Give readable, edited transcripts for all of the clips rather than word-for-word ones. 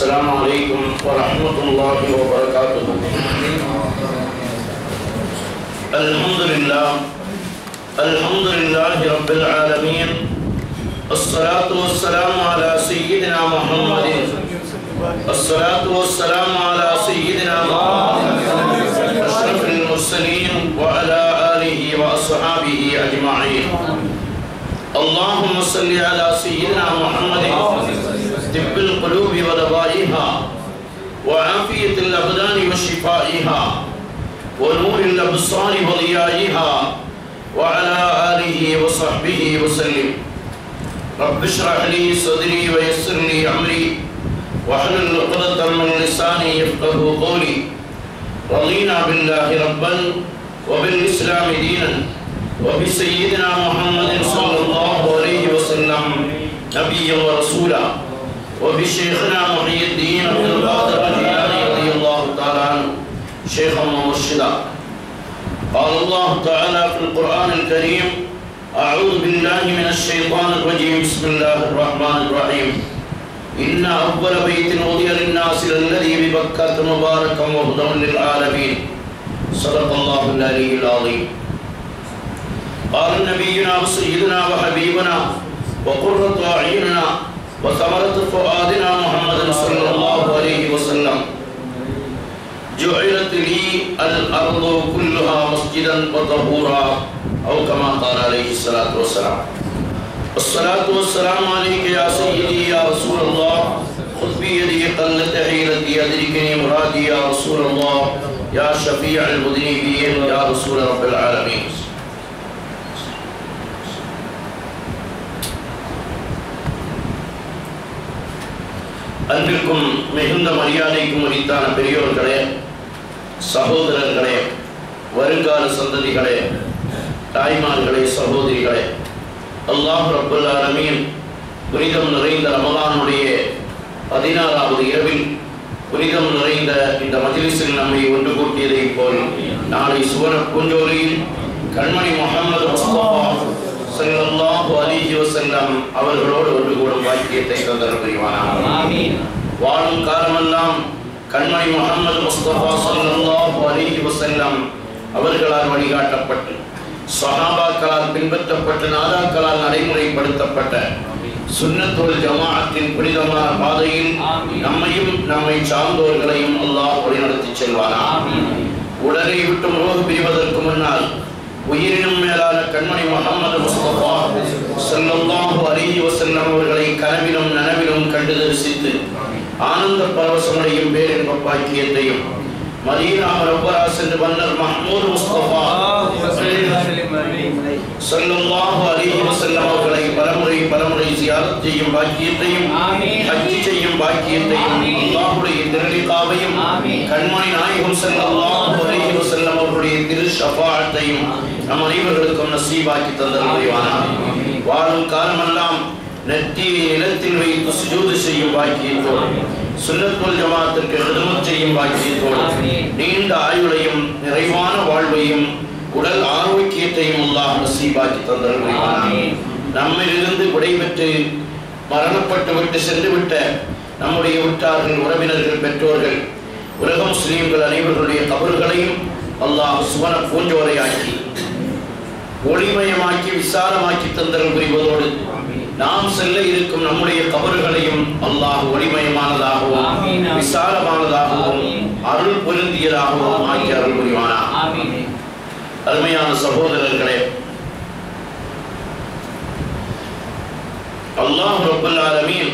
السلام عليكم ورحمة الله وبركاته. الحمد لله رب العالمين. الصلاة والسلام على سيدنا محمد. الصلاة والسلام على سيدنا محمد أشرف المرسلين وعلى آله وأصحابه أجمعين. اللهم صل على سيدنا محمد طب القلوب ودوائها وعافية الأبدان وشفائها ونور الأبصار وضيائها وعلى آله وصحبه وسلم. رب اشرح لي صدري ويسر لي أمري واحلل عقدة من لساني يفقهوا قولي. رضينا بالله ربا وبالإسلام دينا وبسيدنا محمد صلى الله عليه وسلم نبيا ورسولا وبشيخنا محي الدين عبد القادر الجيلاني رضي الله تعالى عنه شيخا ومرشدا. قال الله تعالى في القرآن الكريم: أعوذ بالله من الشيطان الرجيم. بسم الله الرحمن الرحيم. إن أول بيت وضع للناس الذي ببكة مباركا وهدى للعالمين. صدق الله العلي العظيم. قال نبينا وسيدنا وحبيبنا وقرة أعيننا وثمرة فؤادنا محمد صلى الله عليه وسلم: جعلت لي الأرض كلها مسجدا وطهورا، أو كما قال عليه الصلاة والسلام. الصلاة والسلام عليك يا سيدي يا رسول الله. خذ بيدي قلت حيلتي أدركني مرادي يا رسول الله. يا شفيع المذنبين يا رسول رب العالمين. அன்பிற்கும் மிகுந்த மரியாதைக்கும் உரித்தான பெரியோர்களே, சகோதரர்களே, வருங்கால சந்ததிகளே, தாய்மார்களே, சகோதரிகளே, அல்லாஹ் ரப்பல் ஆலமீன் புனிதம் நிறைந்த ரமலானுடைய 16வது இரவில் புனிதம் நிறைந்த இந்த மஜ்லிஸில் நம்மை ஒன்று கூட்டியதை போல் நாளை சுவன பூஞ்சோலையில் கண்மணி முஹம்மது முஸ்தபா ஸல்லல்லாஹு அலைஹி வஸல்லம் அவர்களோடு ஒன்று கூடும் பாக்கியத்தை தந்தருள் புரிவானாக. ஆமீன். வாழும் காலமெல்லாம் கண்மணி முஹம்மது முஸ்தபா ஸல்லல்லாஹு அலைஹி வஸல்லம் அவர்களால் வழிகாட்டப்பட்டு சஹாபாக்களால் பின்பற்றப்பட்ட நாதாக்களால் நடைமுறைப்படுத்தப்பட்ட சுன்னத்துல் ஜமாஅத்தின் புனிதமான பாதையில் நம்மையும் நம்மை சார்ந்தோர்களையும் அல்லாஹ் வழிநடத்தி செல்வானாக. உடலை விட்டு ரோகு பிரிவதற்கு முன்னால் உயிரினும் மேலான கண்மணி முஹம்மது முஸ்தபா ஸல்லல்லாஹு அலைஹி வஸல்லம் அவர்களை கனவிலும் நனவிலும் கண்டு தரிசித்து ஆனந்த பரவசமடையும் பேரின்ப பாக்கியத்தையும் மதீனா முனவ்வரா சென்று மன்னர் மஹ்மூத் முஸ்தபா ஸல்லல்லாஹு அலைஹி வஸல்லம் அவர்களை பலமுறை ஜியாரத் செய்யும் பாக்கியத்தையும் ஹஜ் செய்யும் பாக்கியத்தையும் அல்லாஹ்வுடைய திருலிகாவையும் கண்மணி நாயகம் ஸல்லல்லாஹு அலைஹி வஸல்லம் அவருடைய திரு ஷஃபாஅத்தையும் நம் அனைவர்களுக்கும் நசீபாக்கி தந்தருள் புரிவானாக. வாழும் காலமெல்லாம் நெற்றியை நிலத்தில் வைத்து சுஜூது செய்யும் பாக்கியத்தோடு சுன்னத்துல் ஜமாஅத்திற்கு ஹிதமத் செய்யும் பாக்கியத்தோடு நீண்ட ஆயுளையும் நிறைவான வாழ்வையும் உடல் ஆரோக்கியத்தையும் அல்லாஹ் நசீபாக்கி தந்தருள் புரிவானாக. நம்மிலிருந்து விடைபெற்று மரணப்பட்டு விட்டு சென்று விட்ட நம்முடைய உற்றார்கள், உறவினர்கள், பெற்றோர்கள், உலக முஸ்லிம்கள் அனைவர்களுடைய கபர்களையும் அல்லாஹ் சுவன பூஞ்சோரையாக்கி ஒளிமயமாக்கி விசாலமாக்கி தந்தருள் புரிவதோடு நாம் செல்ல இருக்கும் நம்முடைய கபர்களையும் அல்லாஹ் ஒளிமயமானதாகவும் விசாலமானதாகவும் அருள் பொருந்தியதாகவும் ஆக்கி அருள் புரிவானாக. அருமையான சகோதரர்களே, அல்லாஹ் ரப்பல் ஆலமீன்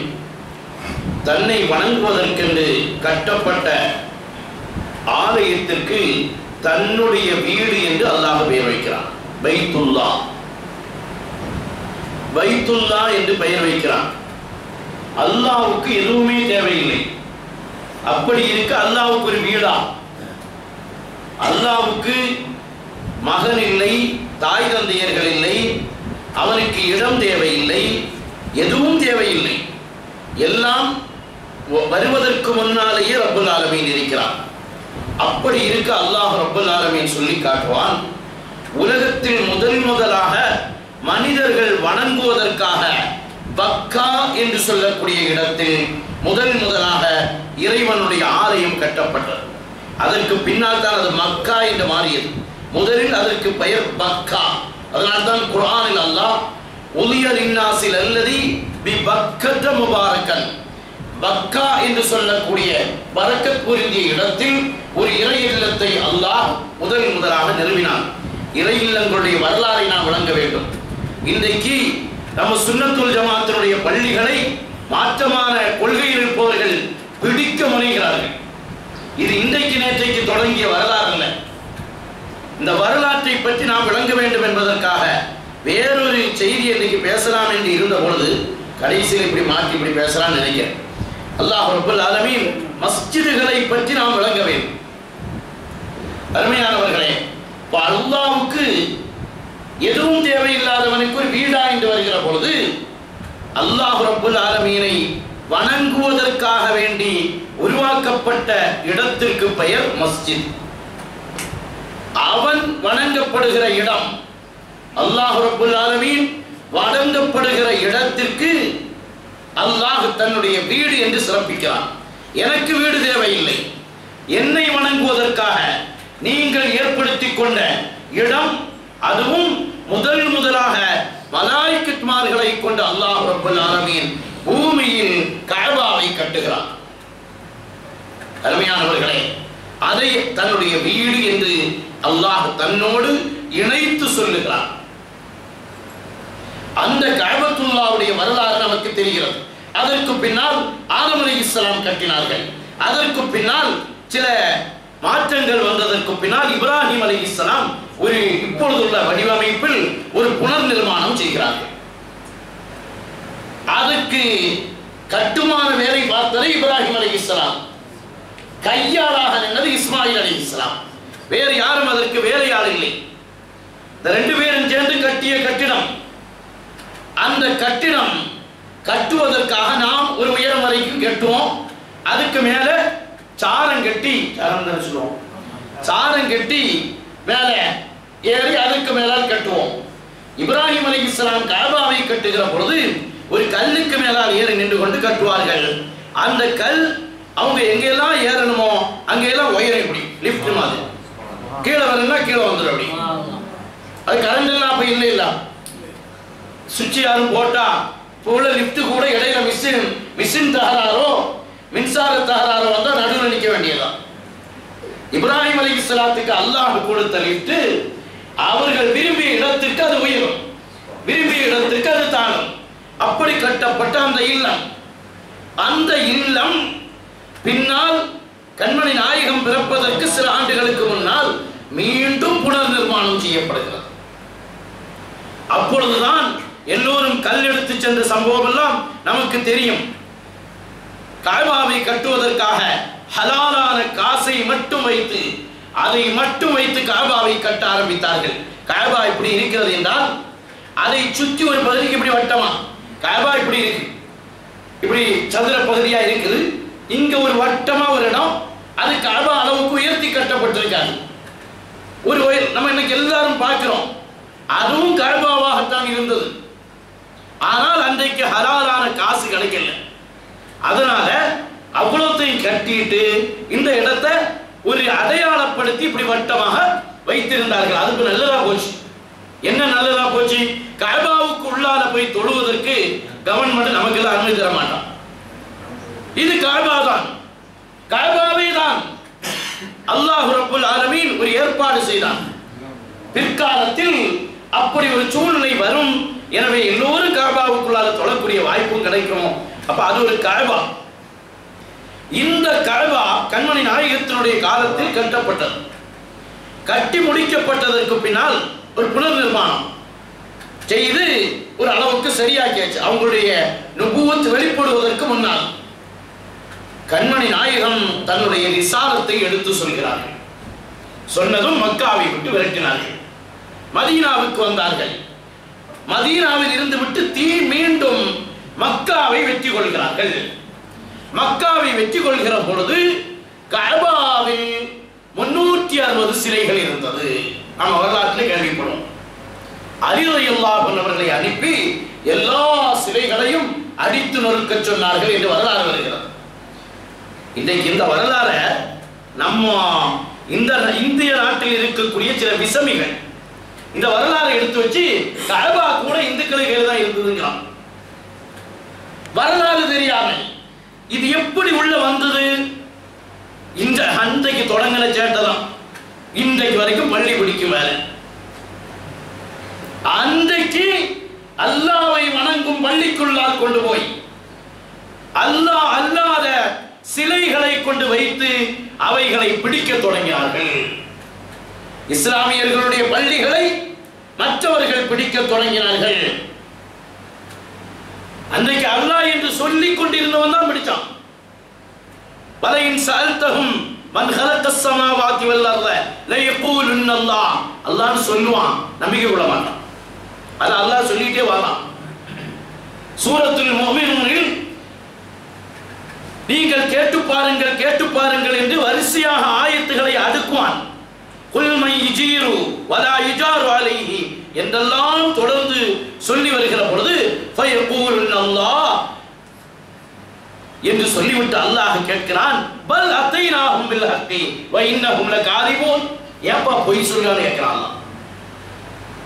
தன்னை வணங்குவதற்கென்று கட்டப்பட்ட ஆலயத்திற்கு தன்னுடைய வீடு என்று அல்லாஹ் பெயர் வைக்கிறான். பைத்துல்லா, பைத்துல்லா என்று பெயர் வைக்கிறான். அல்லாஹ்வுக்கு எதுவுமே தேவையில்லை. அப்படி இருக்க அல்லாஹ்வுக்கு ஒரு வீடா? அல்லாஹ்வுக்கு மகன் இல்லை, தாய் தந்தையர்கள் இல்லை, அவனுக்கு இடம் தேவையில்லை, எதுவும் தேவையில்லை. எல்லாம் வருவதற்கு முன்னாலேயே ரப்பல் ஆலமீன் இருக்கிறான். அப்படி இருக்க அல்லாஹ் ரப்பல் ஆலமீன் சொல்லி காட்டுவான், உலகத்தில் முதலாக மனிதர்கள் வணங்குவதற்காக பக்கா என்று சொல்லக்கூடிய இடத்தில் முதலாக இறைவனுடைய ஆலயம் கட்டப்பட்டது. அதற்கு பின்னால் தான் அது மக்கா என்று மாறியது. முதலில் அதற்கு பெயர் பக்கா. அதனால்தான் குர்ஆனில் அல்லாஹ் உலிய லின்னாஸில் அல்லதி பி பக்கத முபாரக்கன், பக்கா என்று சொல்லக்கூடிய பரக்கத் பொருந்திய இடத்தில் ஒரு இறை இல்லத்தை அல்லாஹ் முதலாக நிறுவினான். இறை இல்லங்களுடைய வரலாறை நாம் விளங்க வேண்டும். இன்றைக்கு நம்ம சுன்னத்துல் ஜமாத்தினுடைய பள்ளிகளை மாற்றமான கொள்கையில் இருப்பவர்கள் பிடிக்க முனைகிறார்கள். இது இன்றைக்கு நேற்றைக்கு தொடங்கிய வரலாறு அல்ல. இந்த வரலாற்றை பற்றி நாம் விளங்க வேண்டும் என்பதற்காக வேறொரு செய்தி இன்னைக்கு பேசலாம் என்று இருந்த பொழுது கடைசியில் இப்படி மாற்றி இப்படி பேசலாம் நினைக்கிறேன். அல்லாஹ் ரப்பல் ஆலமீன் மஸ்ஜிதுகளை பற்றி நாம் விளங்க வேண்டும். அருமையானவர்களே, அல்லாஹ்வுக்கு எதுவும் தேவையில்லாதவனுக்கு ஒரு வீடா என்று வருகிற பொழுது அல்லாஹ் ரப்பல் ஆலமீனை வணங்குவதற்காக வேண்டி உருவாக்கப்பட்ட இடத்திற்கு பெயர் மஸ்ஜித். அவன் வணங்கப்படுகிற இடம், அல்லாஹ் ரப்பல் ஆலமீன் வணங்கப்படுகிற இடத்திற்கு அல்லாஹ் தன்னுடைய வீடு என்று சிறப்பிக்கிறான். எனக்கு வீடு தேவையில்லை, என்னை வணங்குவதற்காக நீங்கள் ஏற்படுத்திக் கொண்ட இடம், அதுவும் முதலாக மலாயிகத்மார்களை கொண்டு அல்லாஹ் ரப்பல் ஆலமீன் பூமியில் கஅபாவை கட்டுகிறான். அருமையானவர்களே, அதை தன்னுடைய வீடு என்று அல்லாஹ் தன்னோடு இணைத்து சொல்லுகிறான். அந்த கஅபத்துல்லாஹ்வுடைய வரலாறு நமக்கு தெரிகிறது. அதற்கு பின்னால் ஆதம் அலைஹிஸ்ஸலாம் கட்டினார்கள். அதற்கு பின்னால் சில மாற்றங்கள் வந்ததற்கு பின்னால் இப்ராஹிம் அலைஹிஸ்ஸலாம் ஒரு இப்பொழுதுள்ள வடிவமைப்பில் ஒரு புனர் நிர்மாணம் செய்கிறார்கள். அதற்கு கட்டுமான வேலை பார்த்தது இப்ராஹிம் அலைஹிஸ்ஸலாம். கையாளாக நின்றது இஸ்மாயில் அலைஹிஸ்ஸலாம். வேறு யாரும் அதற்கு வேலையாள் இல்லை. இந்த ரெண்டு பேரும் சேர்ந்து கட்டிய கட்டிடம். அந்த கட்டிடம் கட்டுவதற்காக நாம் ஒரு உயரம் வரைக்கும் கட்டுவோம். அதுக்கு மேல சாரம் கட்டி, சாரம் கட்டி மேலே ஏறி அதுக்கு மேலால் கட்டுவோம். இப்ராஹிம் அலைஹிஸ்ஸலாம் கஅபாவை கட்டுகிற பொழுது ஒரு கல்லுக்கு மேலால் ஏறி நின்று கொண்டு கட்டுவார்கள். அந்த கல் அவங்க எங்கெல்லாம் ஏறணுமோ அங்கெல்லாம் உயரம், இப்படி லிஃப்ட் மாதிரி கீழே வரணும்னா கீழே வந்துடும். அப்படி அது கரண்ட் எல்லாம் அப்ப இல்லை, இல்ல சுவிட்ச் யாரும் போட்டா உள்ள லிஃப்ட் கூட இடையில மிஷின் தகராறோ மின்சார தகராறோ வந்தா நடுவில் நிற்க வேண்டியதான். இப்ராஹிம் அலைஹிஸ்ஸலாத்துக்கு அல்லாஹ் கொடுத்த லிஃப்ட் அவர்கள் விரும்பிய இடத்திற்கு அது உயரும், விரும்பிய இடத்திற்கு அது தாழும். அப்படி கட்டப்பட்ட அந்த இல்லம் பின்னால் கண்மணி நாயகம் பிறப்பதற்கு சில ஆண்டுகளுக்கு முன்னால் மீண்டும் புனர் நிர்மாணம் செய்யப்படுகிறது. அப்பொழுதுதான் எல்லோரும் கல் எடுத்து சென்ற சம்பவம் எல்லாம் நமக்கு தெரியும். கஅபாவை கட்டுவதற்காக ஹலாலான காசை மட்டும் வைத்து, அதை மட்டும் வைத்து கஅபாவை கட்ட ஆரம்பித்தார்கள். கஅபா இப்படி இருக்கிறது என்றால் அதை சுற்றி ஒரு பகுதிக்கு இப்படி வட்டமா, கஅபா இப்படி இருக்கு, இப்படி சதுர பகுதியா இருக்குது. இங்க ஒரு வட்டமா ஒரு இடம், அது கஅபா அளவுக்கு உயர்த்தி கட்டப்பட்டிருக்காது. நம்ம இன்னைக்கு எல்லாரும் பார்க்கிறோம், அதுவும் கஅபாவாகத்தான் இருந்தது. ஆனால் அன்றைக்கு ஹலாலான காசு கிடைக்கல. அதனால அவ்வளோத்தையும் கட்டிட்டு இந்த இடத்தை ஒரு அடையாளப்படுத்தி இப்படி வட்டமாக வைத்திருந்தார்கள். அதுக்கு நல்லதா போச்சு. என்ன நல்லதா போச்சு? கஅபாவுக்கு உள்ளால போய் தொழுவதற்கு கவர்மெண்ட் நமக்கு எல்லாம் அனுமதி தர மாட்டான். இது கஅபா தான், கஅபாவே தான் அல்லாஹ் ரப்பல் ஆலமீன் ஒரு ஏற்பாடு செய்தான். பிற்காலத்தில் அப்படி ஒரு சூழ்நிலை வரும். எனவே எல்லோரும் கஅபாவுக்குள்ளால தொழக்கூடிய வாய்ப்பும் கிடைக்கும். அப்ப அது ஒரு கஅபா. இந்த கஅபா கண்மணி நாயகத்தினுடைய காலத்தில் கட்டப்பட்டது. கட்டி முடிக்கப்பட்டதற்கு பின்னால் ஒரு புனர் நிர்மாணம் செய்து ஒரு அளவுக்கு சரியாக்கியாச்சு. அவங்களுடைய நுபுவத் வெளிப்படுவதற்கு முன்னால் கண்மணி நாயகம் தன்னுடைய ரிசாலத்தை எடுத்து சொல்கிறார்கள். சொன்னதும் மக்காவை விட்டு விரட்டினார்கள். மதீனாவுக்கு வந்தார்கள். மதீனாவில் இருந்து விட்டு மீண்டும் மக்காவை வெற்றி கொள்கிறார்கள். மக்காவை வெற்றி கொள்கிற பொழுது கஅபாவில் 360 சிலைகள் இருந்தது. நாம் வரலாற்றில் கேள்விப்படும். அலி ரலியல்லாஹு அன்ஹு அவர்களை அனுப்பி எல்லா சிலைகளையும் அடித்து நொறுக்க சொன்னார்கள் என்று வரலாறு வருகிறது. இன்றைக்கு இந்த வரலாறு நம்ம இந்த இந்திய நாட்டில் இருக்கக்கூடிய சில விசமிகள் இந்த வரலாறு எடுத்து வச்சு கஅபா கூட இந்துக்களுக்கு தான் இருந்ததுங்களாம். வரலாறு தெரியாமல் இது எப்படி உள்ள வந்தது? இந்த அன்றைக்கு தொடங்கின சேட்டதான் இன்றைக்கு வரைக்கும் பள்ளி பிடிக்கும் வேலை. அன்றைக்கு அல்லாஹ்வை வணங்கும் பள்ளிக்குள்ளால் கொண்டு போய் அல்லாஹ் அல்லாத சிலைகளை கொண்டு வைத்து அவைகளை பிடிக்க தொடங்கினார்கள். இஸ்லாமியர்களுடைய பள்ளிகளை மற்றவர்கள் பிடிக்க தொடங்கினார்கள். அன்றைக்கு அல்லாஹ் என்று சொல்லிக் கொண்டிருந்தவன் தான் பிடிச்சான். வலையின் சஅல்தஹும் மன் ஹலகஸ் ஸமாவாதி வல் அர்த லயகூலுன் அல்லாஹ். அல்லாஹ் சொல்லுவான், நம்பிக்கை கொள்ள மாட்டான். அது அல்லாஹ் சொல்லிட்டே வரான். சூரத்துல் முஃமினூனில் நீங்கள் கேட்டு பாருங்கள் என்று வரிசையாக ஆயத்துகளை அடுக்குவான். குல் மை யுஜீரு வலா யுஜாரு அலைஹி என்றெல்லாம் தொடர்ந்து சொல்லி வருகிற பொழுது ஃபயகூலுன் அல்லாஹ் என்று சொல்லிவிட்டு அல்லாஹ் கேட்கிறான், பல் அத்தைனாஹும் பில் ஹக்கி வ இன்னஹும் லகாதிபூன். ஏப்பா பொய் சொல்றான்னு கேட்கிறான்.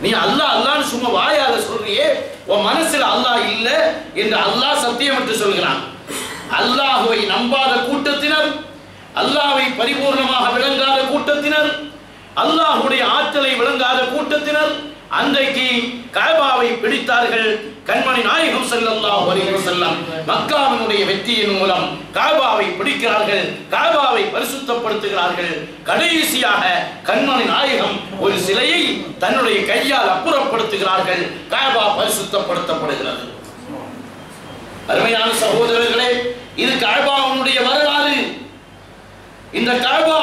நீ அல்லாஹ் அல்லாஹ்னு சும்மா வாயால சொல்றியே, உன் மனசுல அல்லாஹ் இல்ல என்று அல்லாஹ் சத்தியம் என்று சொல்கிறான். அல்லாஹ்வை நம்பாத கூட்டத்தினர், அல்லாஹ்வை பரிபூர்ணமாக விளங்காத கூட்டத்தினர், அல்லாஹ்வுடைய ஆற்றலை விளங்காத கூட்டத்தினர் அன்றைக்கு கஅபாவை பிடித்தார்கள். கண்மணி நாயகம் ஸல்லல்லாஹு அலைஹி வஸல்லம் மக்காவினுடைய வெற்றியின் மூலம் கஅபாவை பிடிக்கிறார்கள், கஅபாவை பரிசுத்தப்படுத்துகிறார்கள். கடைசியாக கண்மணி நாயகம் ஒரு சிலையை தன்னுடைய கையால் அப்புறப்படுத்துகிறார்கள். கஅபா பரிசுத்தப்படுத்தப்படுகிறது. அருமையான சகோதரர்களே, இது கஅபாவுடைய வரலாறு. இந்த கஅபா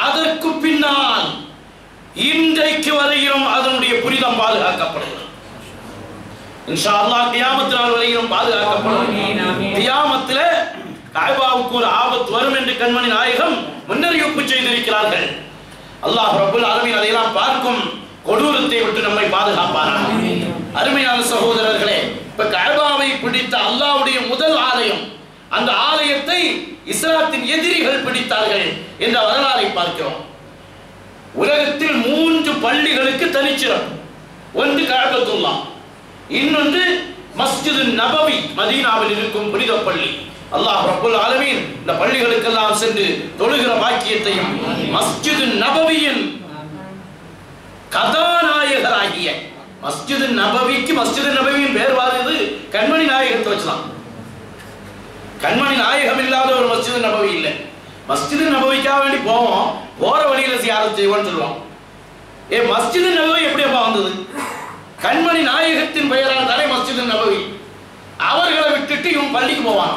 அதற்கு பின்னால் இன்றைக்கு வரையிலும் அதனுடைய புனிதம் பாதுகாக்கப்படுகிறது. இன்ஷா அல்லாஹ் கியாமத் நாள் வரையிலும் பாதுகாக்கப்படும். கியாமத்திலே கஅபாவுக்கு ஒரு ஆபத்து வரும் என்று கண்மணி நாயகம் முன்னறிவிப்பு செய்திருக்கிறார்கள். அல்லாஹ் ரப்பல் ஆலமீன் அதையெல்லாம் பார்க்கும் கொடூரத்தை விட்டு நம்மை பாதுகாப்பானாக. அருமையான சகோதரர்களே, இப்ப கஅபாவை பிடித்த அல்லாஹ்வுடைய முதல் ஆலயம், அந்த ஆலயத்தை இஸ்லாத்தின் எதிரிகள் பிடித்தார்கள் என்ற வரலாறை பார்க்கிறோம். உலகத்தில் 3 பள்ளிகளுக்கு தனிச்சிறப்பு. ஒன்று கஅபத்துல்லாஹ், இன்னொன்று மஸ்ஜிது நபவி மதீனாவில் இருக்கும் புனித பள்ளி. அல்லாஹ் ரப்பல் ஆலமீன் இந்த பள்ளிகளுக்கெல்லாம் சென்று தொழுகிற பாக்கியத்தையும், மஸ்ஜிது நபவியின் கதாநாயகராகிய மஸ்ஜிது நபவிக்கு மஸ்ஜிது நபவியின் பேர் வாருது கண்மணி நாயகத்தை வச்சுதான். கண்மணி நாயகம் இல்லாத ஒரு மஸ்ஜிது நபவி இல்லை. மஸ்ஜிது நபவிக்காக வேண்டி போவோம், போற வழியில சியாரத் செய்வோம்னு சொல்லுவோம். மஸ்ஜிது நபவி எப்படி அப்பா வந்தது? கண்மணி நாயகத்தின் பெயரால் தானே மஸ்ஜிது நபவி. அவர்களை விட்டுட்டு இவன் பள்ளிக்கு போவான்,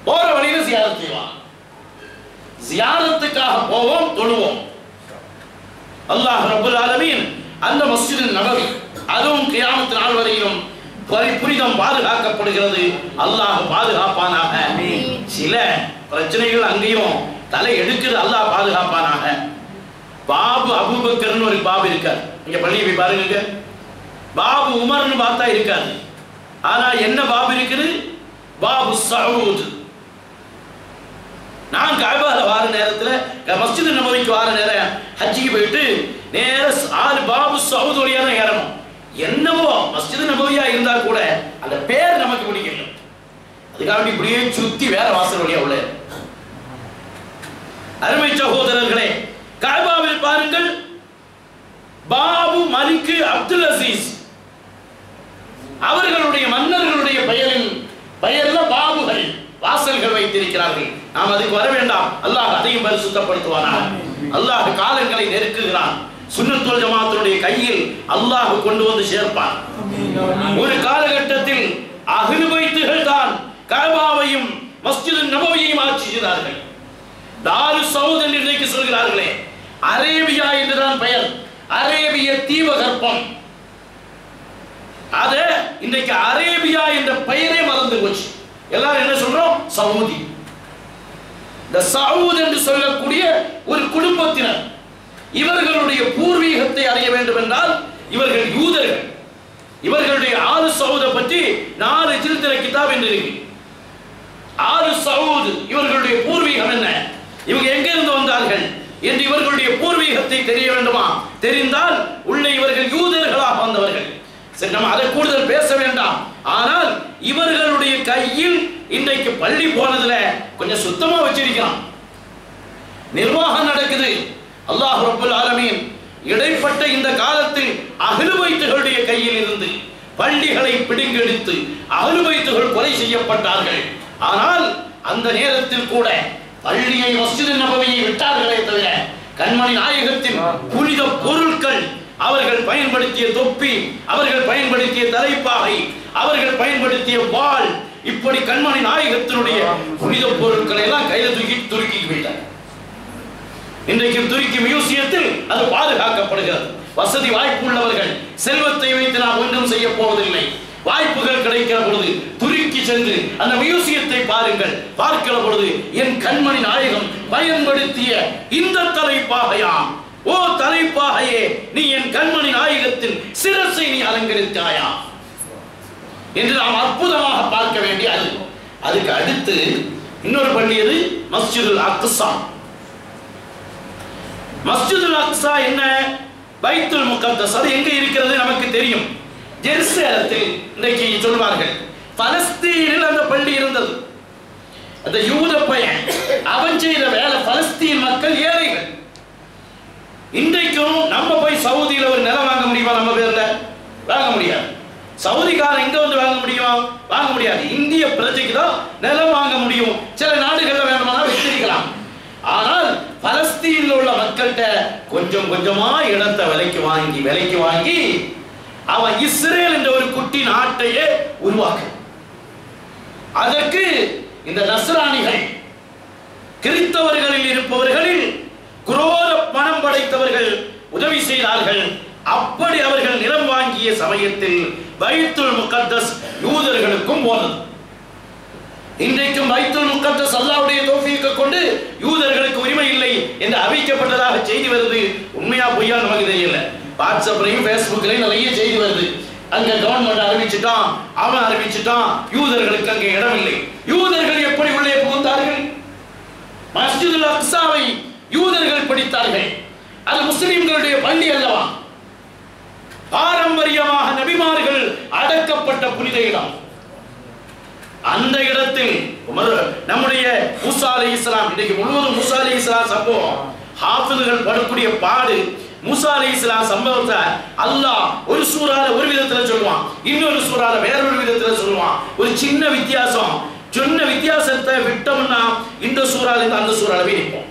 போற வழியில சியாரத் செய்வான். சியாரத்துக்காக போவோம், தொழுவோம். அல்லாஹ் ரப்பல் ஆலமீன் அந்த மஸ்ஜிது நபவி அதுவும் கியாமத் நாள் வரையிலும் புனிதம் பாதுகாக்கப்படுகிறது. அல்லாஹ் பாதுகாப்பானாக. சில பிரச்சனைகள் அங்கேயும் தலை எடுக்குது, அல்லாஹ் பாதுகாப்பானாக. பாபு அபூபக்கர்னு ஒரு பாபு இருக்கார். இங்க பள்ளியை போய் பாருங்க. பாபு உமர்னு பார்த்தா இருக்காது. ஆனா என்ன பாபு இருக்குது? பாபு சஊத். நான் கஅபால வார நேரத்துல மஸ்ஜிது நபவிக்கு வார நேரம் ஹஜ்ஜிக்கு போயிட்டு நேர பாபு சஊத் வழியா தான் ஏறணும். என்னவோ மஸ்ஜிது நபவியா இருந்தா கூட அந்த பேர் நமக்கு பிடிக்கல. அதுக்காக இப்படியே சுத்தி வேற வாசல் வழியா உள்ள. அருமை சகோதரர்களே, கஅபாவில் பாருங்கள், பாபு மலிக் அப்துல் அசீஸ் அவர்களுடைய மன்னர்களுடைய பெயர்ல பாபுகள் வாசல்கள் வைத்திருக்கிறார்கள். நாம் அதுக்கு வர வேண்டாம். அல்லாஹ் அதையும் பரிசுத்தப்படுத்துவானாக. அல்லாஹ் காலங்களை நெருக்குகிறான். சுன்னத் வல் ஜமாஅத்தினுடைய கையில் அல்லாஹ் கொண்டு வந்து சேர்ப்பான். ஒரு காலகட்டத்தில் அஹ்லு பைத்துகள் தான் கஅபாவையும் மஸ்ஜிது நபவியையும் ஆட்சி செய்தார்கள். தாரு சவுத் என்று இன்றைக்கு சொல்கிறார்களே, அரேபியா என்றுதான் பெயர். அரேபிய தீபகற்பம். அத இன்றைக்கு அரேபியா என்ற பெயரே மறந்து போச்சு. எல்லாரும் என்ன சொல்றோம்? சவுதி. இந்த சவுத் என்று சொல்லக்கூடிய ஒரு குடும்பத்தினர், இவர்களுடைய பூர்வீகத்தை அறிய வேண்டும் என்றால் இவர்கள் யூதர்கள். இவர்களுடைய ஆலு சவுதை பற்றி 4 ஜில்துல கிதாப் என்று இருக்கு. ஆலு சவுத் இவர்களுடைய பூர்வீகம் என்ன, இவங்க எங்க இருந்து வந்தார்கள் என்று இவர்களுடைய பூர்வீகத்தை தெரிய வேண்டுமா? தெரிந்தால் உள்ளே இவர்கள் யூதர்களாக வந்தவர்கள். சரி, நம்ம அதை கூடுதல் பேச வேண்டாம். ஆனால் இவர்களுடைய கையில் இன்றைக்கு பள்ளி போனதுல கொஞ்சம் சுத்தமா வச்சிருக்கிறான், நிர்வாகம் நடக்குது. அல்லாஹ் ரப்பல் ஆலமீன் இடைப்பட்ட இந்த காலத்தில் அஹ்லு பைத்துகளுடைய கையில் இருந்து பள்ளிகளை பிடுங்கெடுத்து அஹ்லு பைத்துகள் கொலை செய்யப்பட்டார்கள். ஆனால் அந்த நேரத்தில் கூட பள்ளியை மஸ்ஜித் நபவியை விட்டார்களே தவிர கண்மணி நாயகத்தின் புனித பொருட்கள், அவர்கள் பயன்படுத்திய தொப்பி, அவர்கள் பயன்படுத்திய தலைப்பாகை, அவர்கள் பயன்படுத்திய வாள், இப்படி கண்மணி நாயகத்தினுடைய புனித பொருட்களை எல்லாம் கையில தூக்கி துருக்கி விட்டார். இன்றைக்கு துருக்கி மியூசியத்தில் அது பாதுகாக்கப்படுகிறது. வசதி வாய்ப்பு உள்ளவர்கள் செல்வத்தை வைத்து நாம் ஒன்றும் செய்ய போவதில்லை. வாய்ப்புகள் கிடைக்கிற பொழுது துருக்கி சென்று அந்த மியூசியத்தை பாருங்கள். பார்க்கிற பொழுது என் கண்மணி நாயகம் பயன்படுத்திய இந்த தலைப்பாகையா, ஓ தலைப்பாகையே, நீ என் கண்மணி நாயகத்தின் சிரசை நீ அலங்கரித்தாயா என்று நாம் அற்புதமாக பார்க்க வேண்டிய அது. அதுக்கு அடுத்து இன்னொரு பள்ளி எது? மஸ்ஜிதுல் அக்ஸா. மஸ்ஜிதுல் அக்ஸா என்ன? பைத்துல் முகத்தஸ். அது எங்க இருக்கிறது நமக்கு தெரியும். ஜெருசலேத்தில் இன்றைக்கு சொல்வார்கள். பலஸ்தீனில் அந்த பள்ளி இருந்தது. அந்த யூத பையன் அவன் செய்த வேலை, பலஸ்தீன் மக்கள் ஏழைகள். இன்றைக்கும் நம்ம போய் சவுதியில் ஒரு நிலம் வாங்க முடியுமா? நம்ம பேர்ல வாங்க முடியாது. சவுதிக்காரன் எங்க வந்து வாங்க முடியுமா? வாங்க முடியாது. இந்திய பிரஜைக்கு தான் நிலம் வாங்க முடியும். சில நாடுகள்ல வேணுமானா வித்திருக்கலாம். ஆனால் பலஸ்தீனில் உள்ள மக்கள்கிட்ட கொஞ்சம் கொஞ்சமா இடத்தை விலைக்கு வாங்கி அவன் இஸ்ரேல் என்ற ஒரு குட்டி நாட்டையே உருவாக்க, அதற்கு இந்த நஸ்ரானிகள், கிறிஸ்தவர்களில் இருப்பவர்களில் குரோர பணம் படைத்தவர்கள் உதவி செய்தார்கள். அப்படி அவர்கள் நிலம் வாங்கிய சமயத்தில் பைத்துல் முகத்தஸ் யூதர்களுக்கும் போனது. இன்றைக்கும் பைத்துல் முகத்தஸ் அல்லாஹ்வுடைய தௌஃபீக்கை கொண்டு யூதர்களுக்கு உரிமை இல்லை என்று அறிவிக்கப்பட்டதாக செய்தி வருது. உண்மையா பொய்யா நமக்கு தெரியல. வாட்ஸ்அப்லையும் ஃபேஸ்புக்லையும் நிறைய செய்தி வருது. அங்க கவர்மெண்ட் அறிவிச்சுட்டான், அவன் அறிவிச்சுட்டான், யூதர்களுக்கு அங்கே இடம் இல்லை. யூதர்கள் எப்படி உள்ளே புகுந்தார்கள்? மஸ்ஜிதுல் அக்ஸாவை யூதர்கள் பிடித்தார்கள். அது முஸ்லிம்களுடைய பள்ளி அல்லவா? பாரம்பரியமாக நபிமார்கள் அடக்கப்பட்ட புனித இடம். அந்த இடத்தில் நம்முடைய மூசா அலைஹிஸ்ஸலாம், இன்னைக்கு முழுவதும் மூசா அலைஹிஸ்ஸலாம் சம்பவம், ஹாஃபிதுகள் படக்கூடிய பாடு. மூசா அலைஹிஸ்ஸலாம் சம்பவத்தை அல்லாஹ் ஒரு சூறால ஒரு விதத்துல சொல்லுவான், இன்னொரு சூறால வேறொரு விதத்துல சொல்லுவான். ஒரு சின்ன வித்தியாசம், சொன்ன வித்தியாசத்தை விட்டோம்னா இந்த சூறால இருந்து அந்த சூறால நிற்போம்.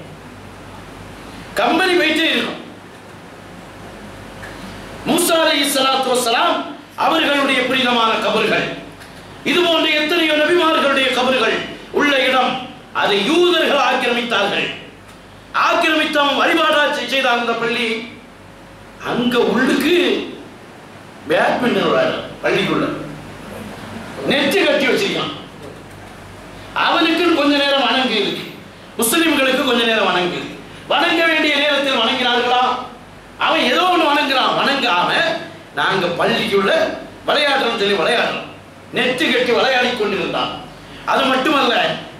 கம்பெனி போயிட்டே இருக்கும். மூசா அலைஹிஸ்ஸலாத்து வஸ்ஸலாம் அவர்களுடைய புனிதமான கபர்கள், இது போன்ற எத்தனையோ நபிமார்களுடைய கபர்கள் உள்ள இடம், அதை யூதர்கள் ஆக்கிரமித்தார்கள். ஆக்கிரமித்தவன் வழிபாடா செய்தாங்க. அந்த பள்ளி அங்க உள்ளுக்கு பேட்மிண்டன் விளையாட பள்ளிக்குள்ள நெറ്റ് கட்டி வச்சிருக்கான். அவனுக்கு கொஞ்ச நேரம் வணங்கு இருக்கு, முஸ்லிம்களுக்கு கொஞ்ச நேரம் வணங்கு. வணங்க வேண்டிய நேரத்தில் வணங்கினார்களா? அவன் ஏதோ ஒன்று வணங்குறான். வணங்காம நாங்க பள்ளிக்குள்ள விளையாடுறோம் சொல்லி விளையாடுறோம், நெட்டு கட்டி விளையாடி கொண்டிருந்தான். அது மட்டுமல்ல,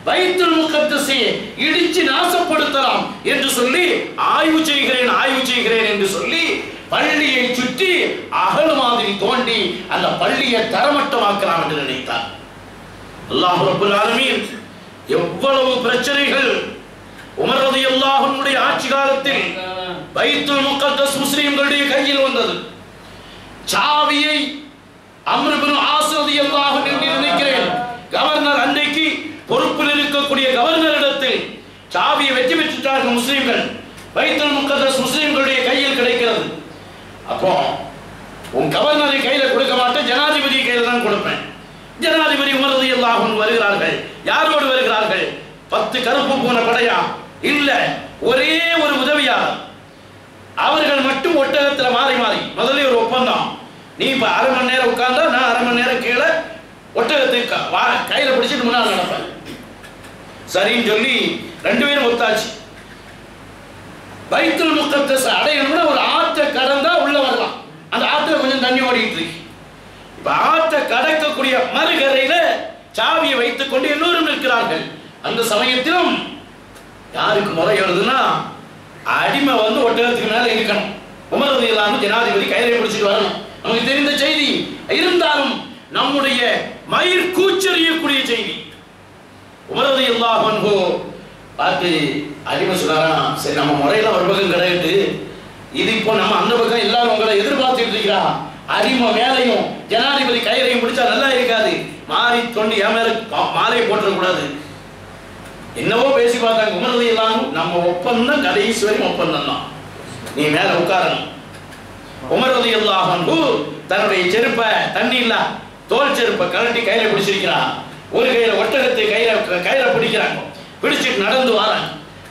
பைத்துல் முகத்தஸை இடிச்சு நாசப்படுத்தலாம் என்று சொல்லி ஆய்வு செய்கிறேன் என்று சொல்லி பள்ளியை சுற்றி அகல் மாதிரி தோண்டி அந்த பள்ளியை தரமட்டமாக்கலாம் என்று நினைத்தார். அல்லாஹ் ரப்பல் ஆலமீன் எவ்வளவு பிரச்சனைகள்! உமர் ரலியல்லாஹு அன்ஹுடைய ஆட்சி காலத்தில் பைத்துல் முகத்தஸ் முஸ்லிம்களுடைய கையில் வந்தது. சாவியை அம்ர் இப்னு ஆஸ் ரலியல்லாஹு அன்ஹு நினைக்கிறேன் கவர்னர், அன்றைக்கு பொறுப்பில் இருக்கக்கூடிய கவர்னரிடத்தில் சாவியை வெற்றி பெற்றுட்டார்கள் முஸ்லிம்கள். பைத்துல் முகத்தஸ் முஸ்லிம்களுடைய கையில் கிடைக்கிறது. அப்போ உன் கவர்னரை கையில கொடுக்க மாட்டேன், ஜனாதிபதி கையில தான் கொடுப்பேன். ஜனாதிபதி உமர் ரலியல்லாஹு அன்ஹு வருகிறார்கள். யாரோடு வருகிறார்கள்? 10 கருப்பு போன படையா? இல்ல, ஒரே ஒரு உதவியாளர். அவர்கள் மட்டும் ஒட்டகத்தில் மாறி முதல்ல ஒரு ஒப்பந்தம், நீ இப்ப 1/2 மணி நேரம் உட்கார்ந்தா நான் 1/2 மணி நேரம் கீழே ஒட்டகத்தை கையில பிடிச்சிட்டு முன்னால் நடப்பேன். சரின்னு சொல்லி 2 பேரும் ஒத்தாச்சு. பைத்துல் முகத்தஸ் அடையணும்னா ஒரு ஆற்றை கடந்தா உள்ள வரலாம். அந்த ஆற்றுல கொஞ்சம் தண்ணி ஓடிட்டு இருக்கு. ஆற்ற கடக்கக்கூடிய மறுகரையில சாவியை வைத்துக் கொண்டு எல்லோரும் நிற்கிறார்கள். அந்த சமயத்திலும் யாருக்கு முறை வருதுன்னா, அடிமை வந்து ஒட்டகத்துக்கு மேல இருக்கணும். உமர் ரலியல்லாஹு அன்ஹு ஜனாதிபதி கயிறை பிடிச்சிட்டு வரணும். நமக்கு தெரிந்த செய்தி இருந்தாலும் நம்முடைய மயிர் கூச்சறியக்கூடிய செய்தி. உமர் ரலியல்லாஹு அன்ஹு பார்த்து அடிமை சொல்றாரா, சரி நம்ம முறையில ஒரு பக்கம் கிடையாது, இது இப்போ நம்ம அந்த பக்கம் எல்லாரும் உங்களை எதிர்பார்த்துட்டு இருக்கிறா, அடிமை மேலையும் ஜனாதிபதி கயிறையும் பிடிச்சா நல்லா இருக்காது, மாறி தொண்டி என் மேல மாலையை போட்டுறக்கூடாது. என்னவோ பேசி பார்த்தாங்க. உமர் ரலியல்லாஹு அன்ஹு நம்ம ஒப்பந்தம் கடைசி வரைக்கும் ஒப்பந்தம் தான், நீ மேல உட்காரணும். உமர் ரலியல்லாஹு அன்ஹு தன்னுடைய செருப்பை தண்ணி இல்ல தோல் செருப்பை கழட்டி கையில பிடிச்சிருக்கிறான். ஒரு கையில ஒட்டகத்தை கையில பிடிக்கிறாங்க. பிடிச்சிட்டு நடந்து வராங்க.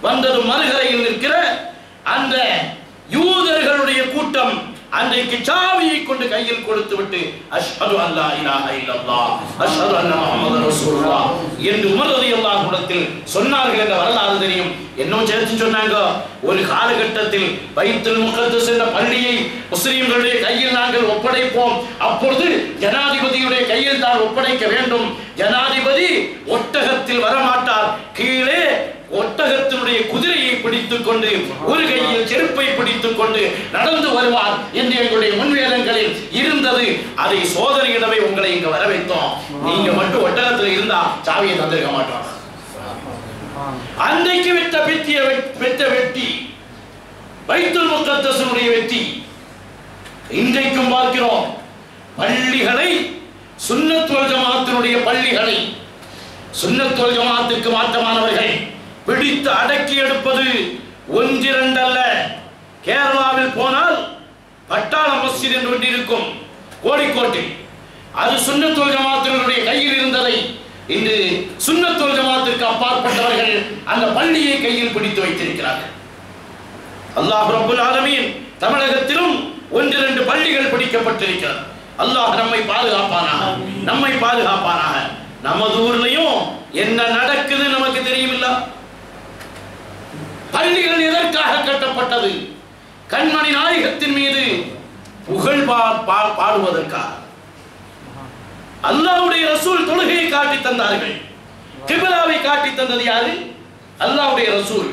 வந்ததும் மறுகரையில் நிற்கிற அந்த யூதர்களுடைய கூட்டம் அன்றைக்கு சாவியை கொண்டு கையில் கொடுத்து விட்டு அஷ்ஹது அல்லா இலாஹ இல்லல்லாஹ் அஷ்ஹது அன்ன முஹம்மது ரசூலுல்லாஹ் என்று உமர் ரலியல்லாஹு அன்ஹு சொன்னார்கள் என்ற வரலாறு தெரியும். இன்னும் சேர்த்து சொன்னாங்க, ஒரு காலகட்டத்தில் பைத்துல் முகத்தஸ் என்ற பள்ளியை முஸ்லிம்களுடைய கையில் நாங்கள் ஒப்படைப்போம், அப்பொழுது ஜனாதிபதியுடைய கையில் தான் ஒப்படைக்க வேண்டும். ஜனாதிபதி ஒட்டகத்தில் வரமாட்டார், கீழே ஒட்டகத்தினுடைய குதிரையை பிடித்துக் கொண்டு ஒரு கையில் செருப்பை பிடித்துக் கொண்டு நடந்து வருவார் என்று எங்களுடைய முன்வேதங்களில் இருந்தது. அதை சோதனையிடவே உங்களை இங்க வர வைத்தோம், நீங்க மட்டும் ஒட்டகத்தில் இருந்தா சாவியை தந்திருக்க மாட்டோம். அன்றைக்கு பெற்ற வெற்றி பைத்துல் முகத்தஸுடைய வெற்றி. இன்றைக்கும் பார்க்கிறோம், பள்ளிகளை சுன்னத் வல் ஜமாஅத்தினுடைய பள்ளிகளை சுன்னத் வல் ஜமாஅத்துக்கு மாற்றமானவர்கள் பிடித்து அடக்கி எடுப்பது ஒன்றிரண்டல்ல. கேரளாவில் போனால் பட்டாள மஸ்ஜித் என்று ஒன்று இருக்கும் கோழிக்கோட்டில், அது சுன்னத் வல் ஜமாஅத்தினுடைய கையில் இருந்ததை இன்று சுன்னத் வல் ஜமாஅத்திற்கு அப்பாற்பட்டவர்கள் அந்த பள்ளியை கையில் பிடித்து வைத்திருக்கிறார்கள். அல்லாஹ் ரப்பல் ஆலமீன் தமிழகத்திலும் 1-2 பள்ளிகள் பிடிக்கப்பட்டிருக்கிறது. அல்லாஹ் நம்மை பாதுகாப்பானாக. நமது ஊர்லயும் என்ன நடக்குது நமக்கு தெரியுமில்ல. பள்ளிகள் எதற்காக கட்டப்பட்டது? கண்மணி நாயகத்தின் மீது புகழ் பாடுவதற்காக. அல்லாஹ்வுடைய ரசூல் தொழுகையை காட்டி தந்தார்கள். கிப்லாவை காட்டி தந்தது யாரு? அல்லாஹ்வுடைய ரசூல்.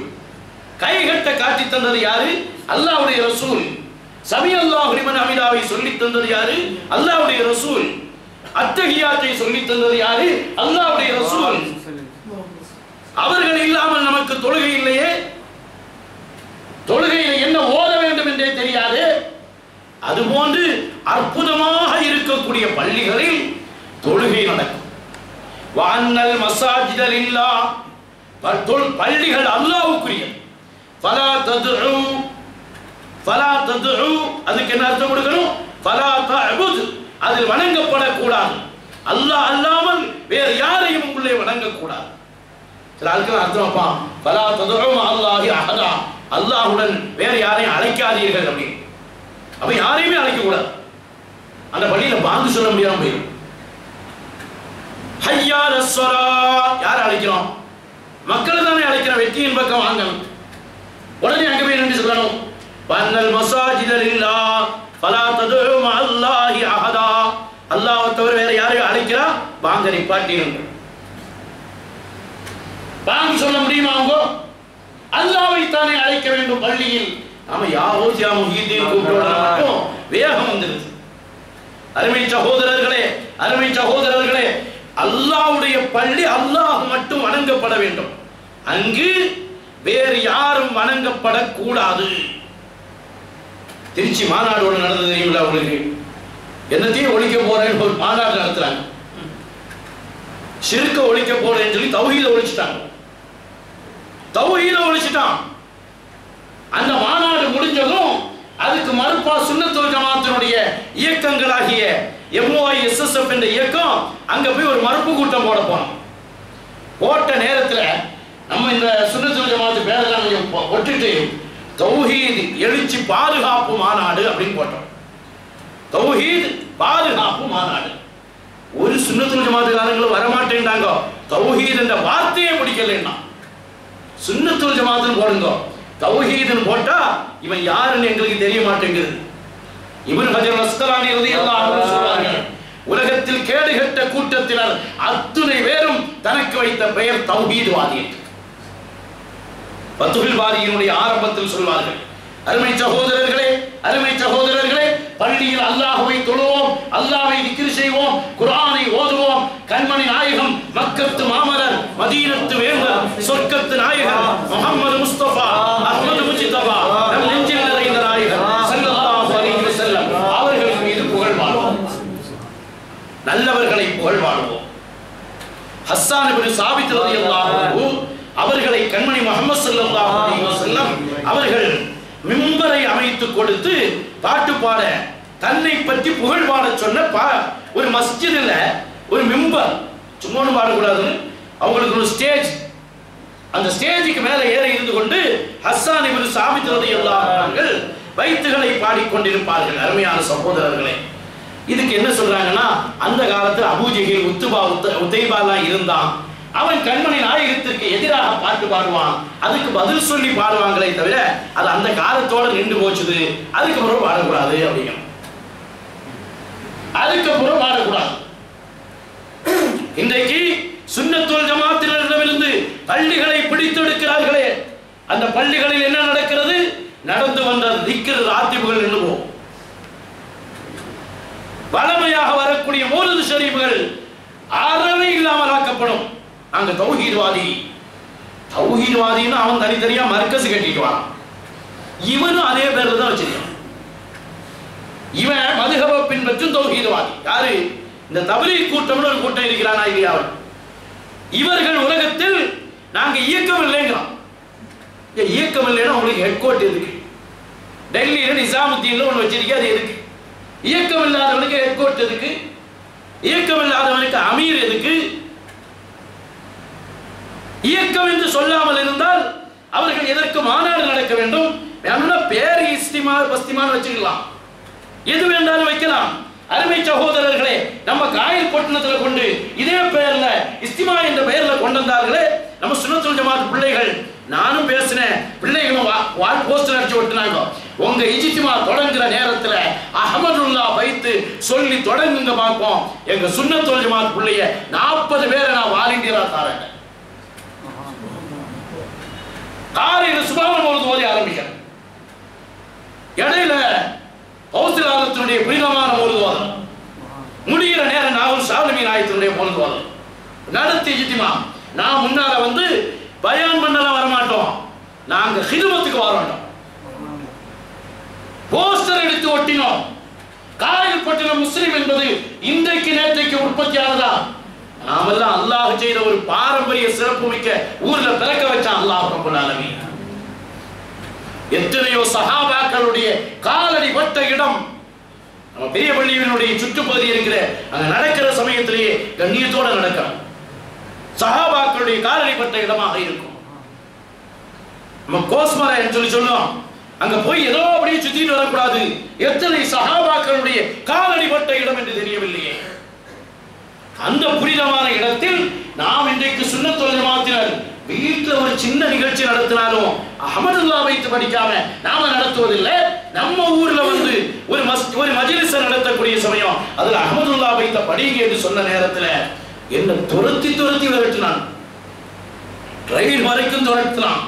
கைகட்ட காட்டி தந்தது யாரு? அல்லாஹ்வுடைய ரசூல். சமி அல்லாஹு லிமன் ஹமிதாவை சொல்லி தந்தது யாரு? அல்லாஹ்வுடைய ரசூல். அத்தஹியாத்தை சொல்லி தந்தது யாரு? அல்லாஹ்வுடைய ரசூல். அவர்கள் இல்லாமல் நமக்கு தொழுகை இல்லையே, தொழுகையில் என்ன ஓத வேண்டும் என்றே தெரியாது. அதுபோன்று அற்புதமாக இருக்கக்கூடிய பள்ளிகளில் தொழுகை நடக்கும். வஅன்னல் மஸாஜித லில்லாஹ், பள்ளிகள் அல்லாஹ்வுக்குரியது. ஃபலா ததுஉ அதுக்கு என்ன அர்த்தம் கொடுக்கணும்? ஃபலா தஅபுத், அதில் வணங்கப்படக்கூடாது. அல்லாஹ் அல்லாமல் வேறு யாரையும் உங்களே வணங்கக்கூடாது. சில ஆட்கள் அர்த்தம் வைப்பான், ஃபலா ததுஉ அல்லாஹி அஹதா, அல்லாஹ்வுடன் வேறு யாரையும் அழைக்காதீர்கள் அப்படின்னு. அப்ப யாரையுமே அழைக்க கூடாது. அந்த பள்ளியில பாங்கு சொல்ல முடியாம போயிடும். ஹய்யா அலஸ்ஸலாத், யார் அழைக்கிறோம்? மக்கள் தானே அழைக்கிறோம். வெற்றியின் பக்கம் வாங்கணும். உடனே அங்க போய் நின்று சொல்லணும், வஅன்னல் மஸாஜித லில்லாஹ் ஃபலா ததுஉ மஅல்லாஹி அஹதா, அல்லாஹ்வை தவிர வேற யாரையும் அழைக்கிறா பாங்க நிப்பாட்டிடுங்க. பாங்கு சொல்ல முடியுமா? அவங்க அல்லாஹ்வை தானே அழைக்க வேண்டும். பள்ளியில் நாம யாவோசியா முஹீதீன் கூப்பிட்டோம்னா மட்டும் வேகம் வந்துருது. அருமை சகோதரர்களே, அல்லாஹ்வுடைய பள்ளி அல்லாஹ் மட்டும் வணங்கப்பட வேண்டும். அங்கு வேறு யாரும் வணங்கப்படக்கூடாது. திருச்சி மாநாடு ஒன்று நடந்தது தெரியுமில்ல உங்களுக்கு? என்னத்தையும் ஒழிக்க போறேன்னு ஒரு மாநாடு நடத்துறாங்க. ஷிர்க ஒழிக்க போறேன்னு சொல்லி தௌஹீத ஒழிச்சிட்டான். அந்த மாநாடு முடிஞ்சதும் அதுக்கு மறுப்பா சுன்னத் வல் ஜமாஅத்தினுடைய இயக்கங்களாகிய MOISSF என்ற இயக்கம் அங்க போய் ஒரு மறுப்பு கூட்டம் போட்ட நேரத்தில் நம்ம இந்த சுன்னத் வல் ஜமாஅத் பேரெல்லாம் கொஞ்சம் ஒட்டிட்டு தௌஹீத் எழுச்சி பாதுகாப்பு மாநாடு அப்படின்னு போட்டோம். தௌஹீத் பாதுகாப்பு மாநாடு. ஒரு சுன்னத் வல் ஜமாஅத்துக்காரங்களும் வரமாட்டேன்டாங்க. தௌஹீத் என்ற வார்த்தையே பிடிக்கலன்னா சுன்னத் வல் ஜமாஅத்துன்னு போடுங்க. தௌஹீதுன்னு போட்டா இவன் யாருன்னு எங்களுக்கு தெரிய மாட்டேங்குது. இப்னு ஹஜர் அஸ்கலானி ரலியல்லாஹு அன்ஹு சொல்றாங்க, கேடுகட்ட கூட்டத்தினர் அத்துணை பேரும் தனக்கு வைத்த பெயர் தௌஹீத்வாதி. ஃபத்ஹுல் பாரியினுடைய ஆரம்பத்தில் சொல்வார்கள், அருமை சகோதரர்களே, பள்ளியில் அல்லாஹ்வை தொழுவோம், அல்லாஹ்வை திக்ர் செய்வோம், குர்ஆனை ஓதுவோம். கண்மணி நாயகம், மக்கத்து மாமலர், மதீனத்து வேந்தர், சொர்க்கத்து நாயகர் முஹம்மது முஸ்தபா அஹ்மது முஜ்தபா நம் நெஞ்சில் நிறைந்த நாயகர் ஸல்லல்லாஹு அலைஹி வஸல்லம் அவர்கள் மீது புகழ் பாடுவோம், நல்லவர்களை புகழ் பாடுவோம். ஹஸ்ஸான் இப்னு சாபித் ரலியல்லாஹு அன்ஹு அவர்களை கண்மணி முஹம்மது ஸல்லல்லாஹு அலைஹி வஸல்லம் அவர்கள் மிம்பரை அமைத்து கொடுத்து பாட்டு பாட, தன்னை பற்றி புகழ் பாட சொன்ன ஒரு மஸ்ஜிதில் ஒரு மிம்பர், சும்மா பாடக்கூடாது, அவங்களுக்கு ஒரு ஸ்டேஜ், அந்த ஸ்டேஜுக்கு மேலே ஏற இருந்து கொண்டு ஹஸ்ஸான் இப்னு சாபித் ரலியல்லாஹு அன்ஹு பைத்துகளை பாடிக்கொண்டிருப்பார்கள். அருமையான சகோதரர்களே, இதுக்கு என்ன சொல்றாங்கன்னா, அந்த காலத்தில் அபூஜஹில், உத்துபா, உதைபாலாம் இருந்தான். அவன் கண்மணி நாயகத்திற்கு எதிராக பாட்டு பாடுவான், அதுக்கு பதில் சொல்லி பாடுவாங்களே தவிர அது அந்த காலத்தோட நின்று போச்சுது, அதுக்கப்புறம் பாடக்கூடாது அப்படிங்க, அதுக்கப்புறம் பாடக்கூடாது. இன்றைக்கு சுன்னத்துல் ஜமாத்தினரிடமிருந்து பள்ளிகளை பிடித்தெடுக்கிறார்களே, அந்த பள்ளிகளில் என்ன நடக்கிறது? நடந்து வந்த திக்ர் ராத்திபுகள் நின்று போகும். வளமையாக வரக்கூடிய மௌலிது ஷரீஃப்கள் அறவே இல்லாமல் ஆக்கப்படும். அங்க தௌஹீத்வாதின்னு அவன் தனித்தனியா மர்கஸ் கட்டிட்டு வரான், இவனும் அதே பேர்ல தான் வச்சிருக்கான். இவன் மதுஹப பின்பற்றும் தௌஹீத்வாதி. யாரு? இந்த தப்லீக் கூட்டம்னு ஒரு கூட்டம் இருக்கிறானா இல்லையா? இவர்கள் உலகத்தில் நாங்க இயக்கம் இல்லைங்கிறோம். இயக்கம் இல்லைன்னா உங்களுக்கு ஹெட் கோர்ட் இருக்கு, டெல்லியில நிசாமுத்தீன்ல ஒன்று வச்சிருக்கே, அது எதுக்கு? இயக்கம் இல்லாதவனுக்கு ஹெட் கோர்ட் எதுக்கு? இயக்கம் இல்லாதவனுக்கு அமீர் எதுக்கு? இயக்கம் என்று சொல்லாமல் இருந்தால் அவர்கள் எதற்கு மாநாடு நடக்க வேண்டும்? பேர் பஸ்திமான் வச்சுக்கலாம், எது வேண்டாலும் வைக்கலாம். அருமை சகோதரர்களே, நம்ம காயல் பட்டணத்தில் கொண்டு இதே பெயர்ல இஸ்திமா என்ற பெயர்ல கொண்டு வந்தார்களே நம்ம சுன்னத்துல் ஜமாத் பிள்ளைகள். நானும் பேசினேன், பிள்ளைகளும் வால் போஸ்டர் அடிச்சு ஒட்டினாங்க. உங்க இஜ்திமா தொடங்குற நேரத்துல அஹமதுல்லா வைத்து சொல்லி தொடங்குங்க பார்ப்போம். எங்க சுன்னத்துல் ஜமாத் பிள்ளைய 40 பேரை நான் வாலண்டியரா தரேன். காலையில் சுபாவன் ஓதி ஆரம்பிக்கிறேன், இடையில பௌத்திராகத்தினுடைய புனிதமான ஓதுவாதம், முடிகிற நேரம் நாவல் ஷாலிமி நாயத்தினுடைய ஓதுவாதம் நடத்தி இஜ்திமா. நான் முன்னால வந்து பயான் பண்ணலாம் வரமாட்டோம், நாங்க ஹிதுமத்துக்கு வரமாட்டோம். போஸ்டர் எடுத்து ஒட்டினோம். காயல் பட்டினம் முஸ்லிம் என்பது இன்றைக்கு நேற்றைக்கு உற்பத்தியானதா? நாமெல்லாம் அல்லாஹ் செய்த ஒரு பாரம்பரிய சிறப்பு மிக்க ஊர்ல பிறக்க வச்சான் அல்லாஹ் ரப்பல் ஆலமீன். எத்தனையோ சஹாபாக்களுடைய காலடி பட்ட இடம் நம்ம பெரிய பள்ளியினுடைய சுற்றுப்பகுதி இருக்கிற அங்க நடக்கிற சமயத்திலேயே கண்ணியத்தோட நடக்கணும். சஹாபாக்களுடைய காலடி பட்ட இடமாக இருக்கும். நம்ம கோஸ்மரா என்று சொல்லி சொல்லுவோம், அங்க போய் ஏதோ அப்படியே சுத்திட்டு வரக்கூடாது. எத்தனை சஹாபாக்களுடைய காலடி பட்ட இடம் என்று தெரியவில்லையே. அந்த புனிதமான இடத்தில் நாம் இன்றைக்கு சுன்னத்துல் ஜமாத்தினர் வீட்டில் ஒரு சின்ன நிகழ்ச்சி நடத்தினாலும் அஹமதுல்லா வைத்து படிக்காம நாம நடத்துவதில்லை. நம்ம ஊர்ல வந்து ஒரு மஜ்லிஸ் நடத்தக்கூடிய சமயம் அதுல அஹமதுல்லா வைத்த படிங்க என்று சொன்ன நேரத்துல என்ன துரத்தி விரட்டினான், ரயில் வரைக்கும் துரத்தினான்,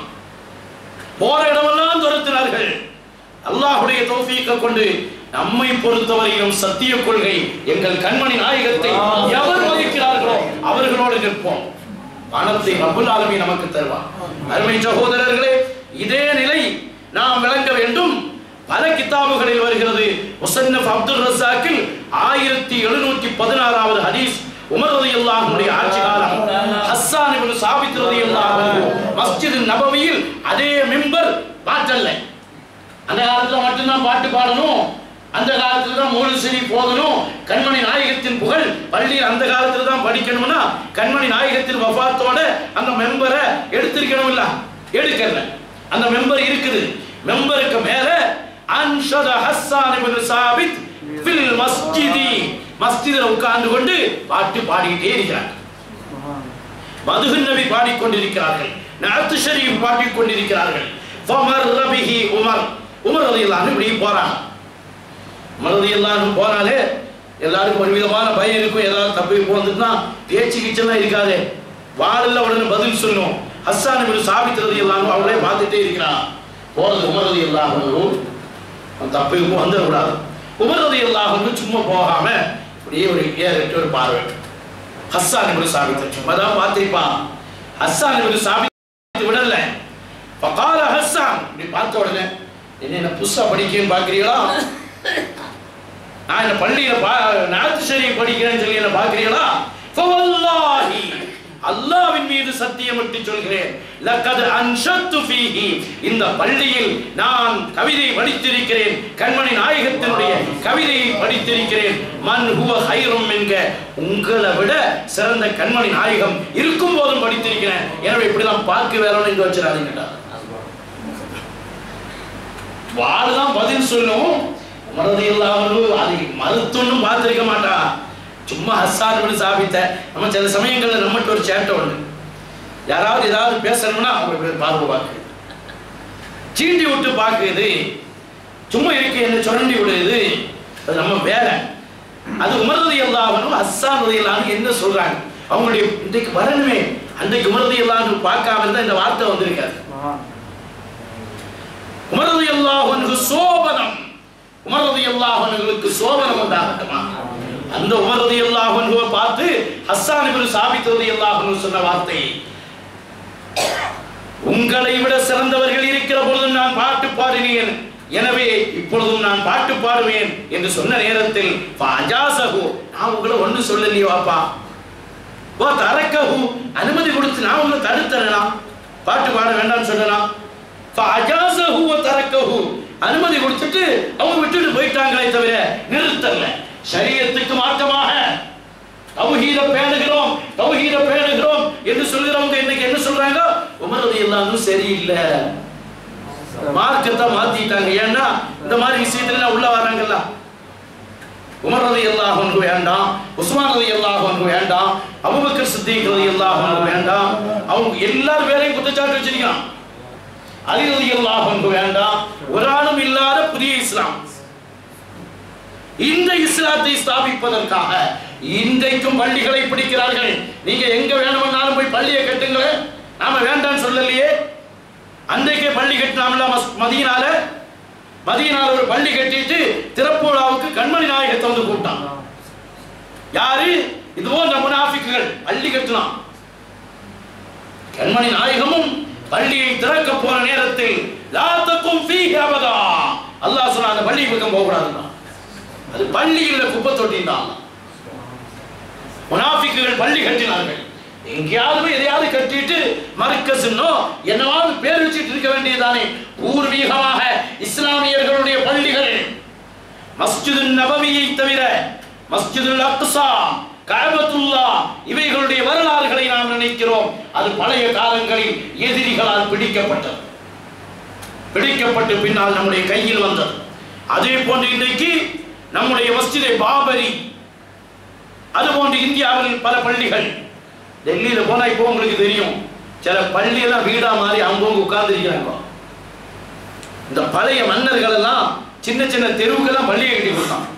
போற இடமெல்லாம் துரத்தினார்கள். அல்லாஹ்வுடைய தௌஃபீக்கை கொண்டு நம்மை பொறுத்தவரையிலும் சத்திய கொள்கை எங்கள் கண்மணி நாயகத்தை எவர் மதிக்கிறார்களோ அவர்களோடு நிற்போம். பணத்தை ரப்பல் ஆலமீன் நமக்கு தருவார். அருமை சகோதரர்களே, இதே நிலை நாம் விளங்க வேண்டும். பல கிதாபுகளில் வருகிறது. முஸன்னஃப் அப்துல் ரஸாக்கில் 1716வது ஹதீஸ். உமர் ரலியல்லாஹு அன்ஹுடைய ஆட்சி காலம். ஹஸ்ஸான் இப்னு சாபித் ரலியல்லாஹு அன்ஹு மஸ்ஜித் நபவியில் அதே மிம்பர் பாட்டல்ல. அந்த காலத்துல மட்டும்தான் பாட்டு பாடணும், அந்த காலத்துல தான் மௌலிது ஷரீஃப் போகணும். கண்மணி நாயகத்தின் புகழ் பள்ளியில் அந்த காலத்துல தான் படிக்கணும்னா கண்மணி நாயகத்தின் வஃபாத்தோட அந்த மெம்பரை எடுத்திருக்கணும். இல்ல எடுக்கல, அந்த மெம்பர் இருக்குது. மெம்பருக்கு மேல அன்ஷத ஹஸ்ஸான் இப்னு சாபித் ஃபில் மஸ்ஜிதி, மஸ்ஜிதில் உட்கார்ந்து கொண்டு பாட்டு பாடிக்கிட்டே இருக்கிறார். மதுஹுன் நபி பாடிக்கொண்டிருக்கிறார்கள், நஅத் ஷரீஃப் பாடிக்கொண்டிருக்கிறார்கள். ஃபமர்ர பிஹி உமர் ரலியல்லாஹு அன்ஹு இப்படி போறாங்க. உமர் ரலியல்லாஹு அன்ஹு போனாலே எல்லாருக்கும் ஒரு விதமான பயம் இருக்கும். ஏதாவது தப்பு வந்துட்டுனா பேச்சு கிச்செல்லாம் இருக்காது, வாழல உடனே பதில் சொல்லணும். ஹஸ்ஸான் இப்னு சாபித் ரலியல்லாஹு அன்ஹு அவங்களே பார்த்துட்டே இருக்கிறான். போறது உமர் ரலியல்லாஹு அன்ஹு தப்பு வந்துடக்கூடாது. உமர் ரலியல்லாஹு அன்ஹு சும்மா போகாம அப்படியே ஒரு ஏறிட்டு ஒரு பார்வை ஹஸ்ஸான் இப்னு சாபித் சும்மா தான் பார்த்திருப்பான். ஹஸ்ஸான் இப்னு சாபித் விடல. ஃபகால ஹஸ்ஸான் இப்படி பார்த்த உடனே என்ன புதுசா படிக்கன்னு பார்க்குறீங்களா, நான் இந்த பள்ளியில நாத்து ஷரீஃப் படிக்கிறேன்னு சொல்லி என்ன பார்க்குறீங்களா, ஃபவல்லாஹி அல்லாஹ்வின் மீது சத்தியமிட்டு சொல்கிறேன், லக்கத் அன்ஷத்து ஃபீஹி இந்த பள்ளியில் நான் கவிதை படித்திருக்கிறேன், கண்மணி நாயகத்தினுடைய கவிதையை படித்திருக்கிறேன். மன் ஹுவ ஹைரும் என்க உங்களை விட சிறந்த கண்மணி நாயகம் இருக்கும் போதும் படித்திருக்கிறேன். எனவே இப்படிலாம் பார்க்க வேறோன்னு இங்க வச்சிடாதீங்கடா. வாழுதான் பதில் சொல்லும். மறதி இல்லாமலும் அதை மறுத்தொன்னும் பார்த்திருக்க மாட்டா. சும்மா ஹஸ்ஸான் இப்னு சாபித்த நம்ம சில சமயங்கள்ல நம்மகிட்ட ஒரு சேட்டை உண்டு. யாராவது ஏதாவது பேசணும்னா அவங்க பார்க்க பார்க்குது, சீண்டி விட்டு பார்க்குது, சும்மா இருக்கு என்ன சுரண்டி விடுது, அது நம்ம வேலை. அது உமர் ரலியல்லாஹு அன்ஹு ஹஸ்ஸான் ரலியல்லாஹு அன்ஹு என்ன சொல்றாங்க, அவங்களுடைய இன்றைக்கு வரணுமே அன்றைக்கு உமர் ரலியல்லாஹு அன்ஹு பார்க்காம இருந்தா இந்த வார்த்தை வந்திருக்காது. உமர் ரலியல்லாஹு அன்ஹு சோபனம், உமர் ரலியல்லாஹு அன்ஹுவுக்கு சோபனம் உண்டாகட்டுமா. அந்த உமர் ரலியல்லாஹு அன்ஹுவை பார்த்து ஹஸ்ஸான் இப்னு சாபித் ரலியல்லாஹு அன்ஹு சொன்ன வார்த்தை, உங்களை விட சிறந்தவர்கள் இருக்கிற பொழுதும் நான் பாட்டு பாடினேன், எனவே இப்பொழுதும் நான் பாட்டு பாடுவேன் என்று சொன்ன நேரத்தில் ஃபஅஜாஸஹு நான் உங்களை ஒண்ணு சொல்லலையே வாப்பா, வா தரக்கஹு அனுமதி கொடுத்து நான் உங்களை தடுத்தறேனா, பாட்டு பாட வேண்டாம்னு சொல்லலாம். ஃபஅஜாஸஹு வ தரக்கஹு அனுமதி கொடுத்துட்டு அவங்க விட்டுட்டு போயிட்டாங்களே தவிர நிறுத்தல. ஷரியத்துக்கு மாற்றமாக தௌஹீத பேணுகிறோம் தௌஹீத பேணுகிறோம் என்று சொல்கிறவங்க இன்னைக்கு என்ன சொல்றாங்க, உமர் ரலியல்லாஹு அன்ஹு சரியில்லை, மார்க்கத்தை மாத்திட்டாங்க. ஏன்னா இந்த மாதிரி விஷயத்துல உள்ள வராங்கல்ல, உமர் ரலியல்லாஹு அன்ஹு வேண்டாம், உஸ்மான் ரலியல்லாஹு அன்ஹு வேண்டாம், அபூபக்கர் சித்திக் ரலியல்லாஹு அன்ஹு வேண்டாம், அவங்க எல்லாரும் வேலையும் குற்றச்சாட்டு வச்சிருக்கான். அலி ரலியல்லாஹு அன்ஹு வேண்டாம், ஒரு ஆளும் இல்லாத புதிய இஸ்லாம். இந்த இஸ்லாத்தை ஸ்தாபிப்பதற்காக இன்றைக்கும் பள்ளிகளை பிடிக்கிறார்கள். நீங்க எங்க வேணும்னாலும் போய் பள்ளியை கட்டுங்களே, நாம வேண்டாம்னு சொல்லலையே. அன்றைக்கே பள்ளி கட்டினாமல மதீனால ஒரு பள்ளி கட்டிட்டு திறப்புலாவுக்கு கண்மணி நாயகத்தை வந்து கூப்பிட்டான். யாரு? இது போன்ற முனாஃபிக்குகள் பள்ளி கட்டலாம். கண்மணி நாயகமும் பள்ளியை திறக்க போன நேரத்தில் லா தகும் ஃபீஹி அபதா அல்லாஹ் சொன்ன அந்த பள்ளி பக்கம் போக கூடாதுன்னா, அது பள்ளியில குப்பை தொட்டிதான். முனாஃபிக்குகள் பள்ளி கட்டினார்கள். எங்கேயாவது எதையாவது கட்டிட்டு மர்கஸ்னோ என்னவாவது பேர் வச்சுட்டு இருக்க வேண்டியதானே. பூர்வீகமாக இஸ்லாமியர்களுடைய பள்ளிகள் மஸ்ஜிதுன் நபவியை தவிர மஸ்ஜிதுல் அக்ஸா, கஅபத்துல்லாஹ் இவைகளுடைய வரலாறுகளை நாம் நினைக்கிறோம். அது பழைய காலங்களில் எதிரிகளால் பிடிக்கப்பட்டு பின்னால் நம்முடைய கையில் வந்தது. அதே போன்று இன்றைக்கு நம்முடைய மஸ்ஜிதே பாபரி, அதுபோன்று இந்தியாவில் பல பள்ளிகள். டெல்லியில போனா இப்போ உங்களுக்கு தெரியும், சில பள்ளியெல்லாம் வீடா மாறி அவங்க உட்கார்ந்து இருக்கிறாங்க. இந்த பழைய மன்னர்கள் எல்லாம் சின்ன சின்ன தெருவுக்கெல்லாம் பள்ளியை கட்டி கொடுத்தாங்க.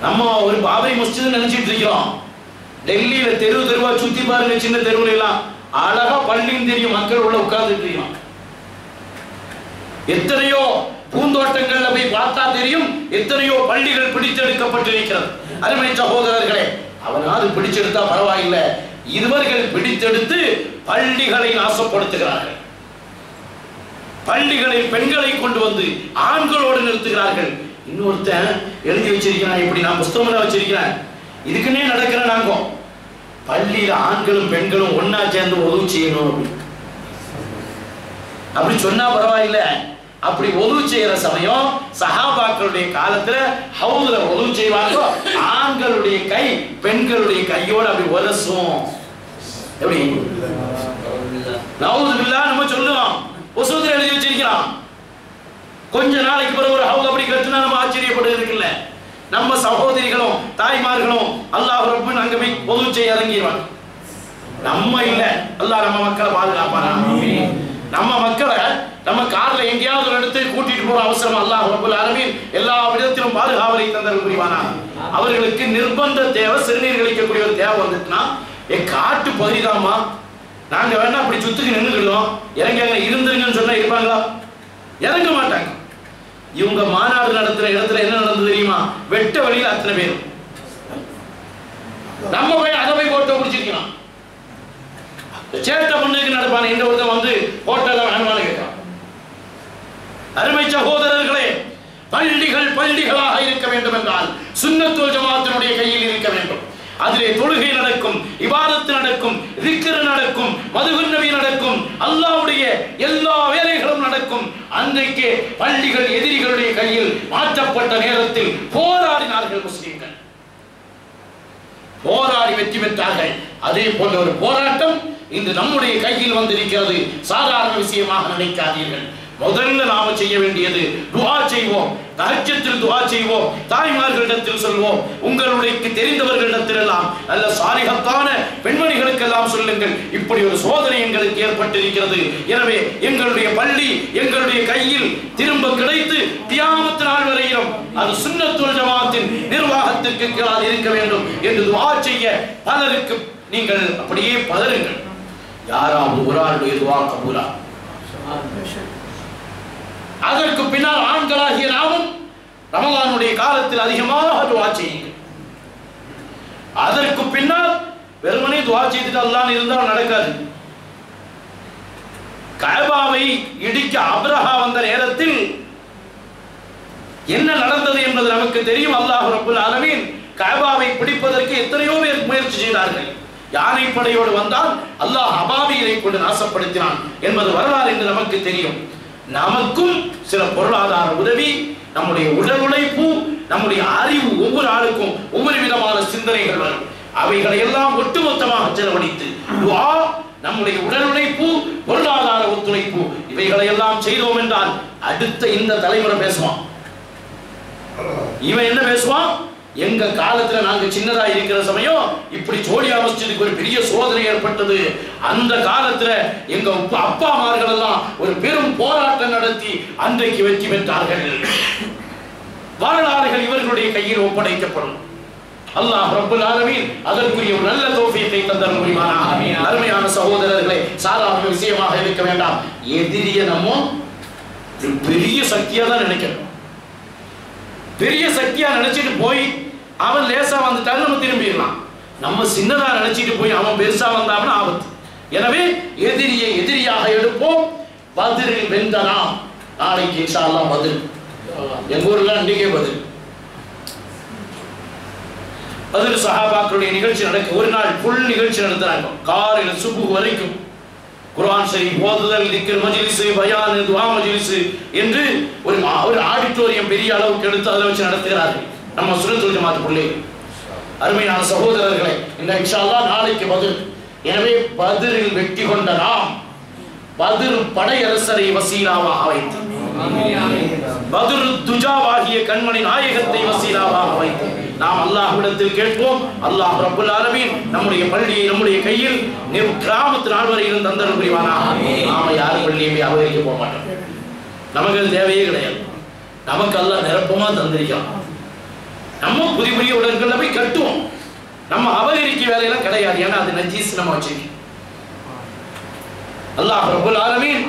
நம்ம ஒரு பாபரி மஸ்ஜித் நினைச்சிட்டு இருக்கிறோம். டெல்லியில தெருவா சுத்தி பாருங்க, சின்ன தெருவுல எல்லாம் அழகா பள்ளின்னு தெரியும், மக்கள் உள்ள உட்கார்ந்துட்டு இருக்கிறோம். எத்தனையோ பூந்தோட்டங்கள்ல போய் பார்த்தா தெரியும், எத்தனையோ பள்ளிகள் பிடித்தெடுக்கப்பட்டிருக்கிறது. அருமை சகோதரர்களே, அவனாவது பிடிச்செடுத்தா பரவாயில்லை, இவர்கள் பிடித்தெடுத்து பள்ளிகளை நாசப்படுத்துகிறார்கள். பள்ளிகளில் பெண்களை கொண்டு வந்து ஆண்களோடு நிறுத்துகிறார்கள். இன்னொருத்தன் எழுதி வச்சிருக்கிறான், இப்படி நான் புஸ்தகம் வச்சிருக்கிறேன், இதுக்குன்னே நடக்கிற நாங்க பள்ளியில ஆண்களும் பெண்களும் ஒன்னா சேர்ந்து உதவி செய்யணும் அப்படி சொன்னா பரவாயில்லை. அப்படி உதவி செய்யற சமயம் சஹாபாக்களுடைய காலத்துல ஹவுதுல உதவி செய்வாங்க, ஆண்களுடைய கை பெண்களுடைய கையோட அப்படி உரசும். எப்படி நவுது பில்லாஹ் நம்ம சொல்லுவோம், புஸ்தகத்தில் எழுதி வச்சிருக்கிறான். கொஞ்ச நாளைக்கு பிறகு ஒரு ஹவுது அப்படி கட்டுனா நம்ம ஆச்சரியப்பட்டு இருக்குல்ல. நம்ம சகோதரிகளும் தாய்மார்களும் அல்லாஹ் ரப்புன்னு அங்க போய் உதவி செய்ய இறங்கிடுவாங்க. நம்ம இல்ல, அல்லாஹ் நம்ம மக்களை பாதுகாப்பானா. நம்ம மக்களை நம்ம கார்ல எங்கேயாவது ஒரு இடத்துக்கு கூட்டிட்டு போற அவசரம் அல்லாஹ் ரப்பல் ஆலமீன் எல்லா விதத்திலும் பாதுகாவலை தந்தல் புரிவானா. அவர்களுக்கு நிர்பந்த தேவை, சிறுநீர் கழிக்கக்கூடிய ஒரு தேவை வந்துட்டுனா, காட்டு பகுதிதாமா, நாங்க வேணா அப்படி சுத்துக்கு நின்றுக்கிறோம், இறங்க இருந்துருங்கன்னு சொன்னா இருப்பாங்களா? இறங்க மாட்டாங்க. இவங்க மாநாடு நடத்துற இடத்துல என்ன நடந்தது தெரியுமா? வெட்ட வழியில் அத்தனை பேரும். நம்ம போய் அதை போய் போட்டோ பிடிச்சிருக்கலாம். சேட்டை பண்ணுக்கு நடப்பான இந்த ஒருத்தன் வந்து போட்டோல வேணுமானு கேட்கிறான். அருமை சகோதரர்களே, பள்ளிகள் பள்ளிகளாக இருக்க வேண்டும் என்றால் சுன்னத்துல் ஜமாஅத்தினுடைய கையில் இருக்க வேண்டும். அதிலே தொழுகை நடக்கும், இபாதத் நடக்கும், திக்ர் நடக்கும், மதுஹுன் நபி நடக்கும், அல்லாஹ்வுடைய எல்லா வேலைகளும் நடக்கும். அன்றைக்கு பள்ளிகள் எதிரிகளுடைய கையில் மாற்றப்பட்ட நேரத்தில் போராடினார்கள் முஸ்லிம்கள், போராடி வெற்றி பெற்றார்கள். அதே போன்ற ஒரு போராட்டம் இன்று நம்முடைய கையில் வந்திருக்கிறது. சாதாரண விஷயமாக நினைக்காதீர்கள். முதல்ல நாம செய்ய வேண்டியது துஆ செய்வோம். தஹஜ்ஜத்தில் துஆ செய்வோம். தாய்மார்களிடத்தில் சொல்வோம். உங்களுக்கு தெரிந்தவர்களிடத்தில் எல்லாம் நல்ல சாலிஹத்தான பெண்மணிகளுக்கெல்லாம் சொல்லுங்கள், இப்படி ஒரு சோதனை எங்களுக்கு ஏற்பட்டிருக்கிறது. எனவே எங்களுடைய பள்ளி எங்களுடைய கையில் திரும்ப கிடைத்து கியாமத் நாள் வரையிலும் அது சுன்னத்துல் ஜமாஅத்தின் நிர்வாகத்திற்கு கீழாக இருக்க வேண்டும் என்று துஆ செய்ய பலருக்கு நீங்கள் அப்படியே பலருங்கள். யாராவது ஒரு ஆளுடைய துஆ கபூலா? அதற்கு பின்னால் ஆண்களாகிய நாமும் ரமலானுடைய காலத்தில் அதிகமாக துஆ செய்யுங்கள். அதற்கு பின்னால் வெறுமனே துஆ செய்துட்டு அல்லாஹ் இருந்தால் நடக்காது. கஅபாவை இடிக்க அப்ரஹா வந்த நேரத்தில் என்ன நடந்தது என்பது நமக்கு தெரியும். அல்லாஹ் ரப்பல் ஆலமீன் கஅபாவை பிடிப்பதற்கு எத்தனையோ பேர் முயற்சி செய்தார்கள். யானை படையோடு வந்தால் அல்லாஹ் அபாபியை கொண்டு நாசப்படுத்தினான் என்பது வரலாறு என்று நமக்கு தெரியும். நமக்கும் சில பொருளாதார உதவி, நம்முடைய உடல் உழைப்பு, நம்முடைய அறிவு, ஒவ்வொரு ஆளுக்கும் ஒவ்வொரு விதமான சிந்தனைகள் வரும். அவைகளை எல்லாம் ஒட்டுமொத்தமாக செலவழித்து துஆ, நம்முடைய உடல் உழைப்பு, பொருளாதார ஒத்துழைப்பு, இவைகளை எல்லாம் செய்தோம் என்றால் அடுத்த இந்த தலைமுறை பேசுவான். இவன் என்ன பேசுவான்? எங்க காலத்துல நாங்க சின்னதா இருக்கிற சமயம் இப்படி ஜோடியா மஸ்ஜிதுக்கு ஒரு பெரிய சோதனை ஏற்பட்டது. அந்த காலத்துல எங்க அப்பாமார்கள் எல்லாம் ஒரு பெரும் போராட்டம் நடத்தி அன்றைக்கு வெற்றி பெற்றார்கள். வரலாறுகள் இவர்களுடைய கையில் ஒப்படைக்கப்படும். அல்லாஹ் ரப்பல் ஆலமீன் அதற்குரிய ஒரு நல்ல தௌஃபீகை தந்தல் புரிவானாக. அருமையான சகோதரர்களே, சாதாரண விஷயமாக இருக்க வேண்டாம். எதிரிய நம்ம பெரிய சக்தியா தான் நினைக்கணும். பெரிய சக்தியா நினைச்சிட்டு போய் அவன் லேசா வந்துட்டாலும் நம்ம திரும்பிடலாம். நம்ம சின்னதா நினைச்சிட்டு போய் அவன் பெருசா வந்தாலும் ஆபத்து. எனவே எதிரியை எதிரியாக எடுப்போம். பத்ரில் வென்றனா நாளைக்கு இன்ஷா அல்லாஹ் பத்ர். எங்க ஊர்ல அன்றைக்கே பத்ர் சஹாபாக்களுடைய நிகழ்ச்சி நடக்க ஒரு நாள் ஃபுல் நிகழ்ச்சி நடத்துறாங்க. காலையில் சுபுஹ் வரைக்கும் குர்ஆன் ஷரீஃப் ஓதுதல், திக்ர் மஜ்லிஸ், பயான், துஆ மஜ்லிஸ் என்று ஒரு ஆடிட்டோரியம் பெரிய அளவுக்கு எடுத்து அதை வச்சு நடத்துகிறார்கள் நம்ம சுன்னத்துல் ஜமாஅத் பிள்ளைகள். அருமையான சகோதரர்களே, இந்த இன்ஷா அல்லாஹ் நாளைக்கு பத்ர். எனவே பத்ரில் வெற்றி கொண்ட நாம் பத்ர் படையரசரை வசீலாவாக வைத்து, பத்ர் துஜாவாகிய கண்மணி நாயகத்தை வசீலாவாக வைத்து நாம் அல்லாஹ்விடத்தில் கேட்போம். அல்லாஹ் ரப்பல் ஆலமீன் நம்முடைய பள்ளியை நம்முடைய கையில் கிராமத்து நாள் வரையிலும் தந்தல் புரிவானாக. நாம யாரும் பள்ளியை அபகரிக்க போக மாட்டோம். நமக்கு அது தேவையே கிடையாது. நமக்கு அல்லாஹ் நிரப்பமா தந்திருக்கான். நம்ம புதிய புதிய உடல்களை போய் கட்டுவோம். நம்ம அபகரிக்க வேலையெல்லாம் கிடையாது. ஏன்னா அது நஜீஸ் நம்ம வச்சிருக்கோம். அல்லாஹ் ரப்பல் ஆலமீன்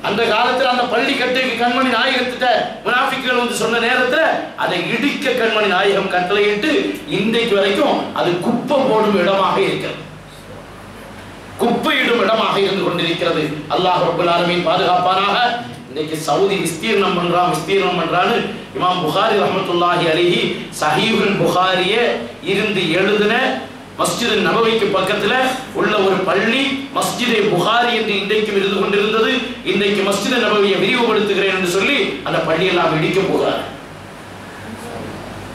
அந்த காலத்துல அந்த பள்ளி கட்டுக்கு கண்மணி நாயகத்திட்ட முனாஃபிக்குகள் வந்து சொன்ன நேரத்துல அதை இடிக்க கண்மணி நாயகம் கட்டளையிட்டு இன்றைக்கு வரைக்கும் அது குப்பை போடும் இடமாக இருக்கிறது. குப்பையிடும் இடமாக இருந்து கொண்டிருக்கிறது. அல்லாஹ் ரப்பல் ஆலமீன் பாதுகாப்பானாக. இன்னைக்கு சவுதி விஸ்தீர்ணம் பண்றான்னு இமாம் புகாரி ரஹ்மத்துல்லாஹி அலைஹி சஹீஹுல் புகாரியே இருந்து எழுதின மஸ்ஜித் நபவிக்கு பக்கத்துல உள்ள ஒரு பள்ளி மஸ்ஜித் புகாரி என்று இன்றைக்கும் இருந்து கொண்டிருந்தது. இன்றைக்கு மஸ்ஜித் நபவியை விரிவுபடுத்துகிறேன் என்று சொல்லி அந்த பள்ளியெல்லாம் இடிக்க போகிறார்.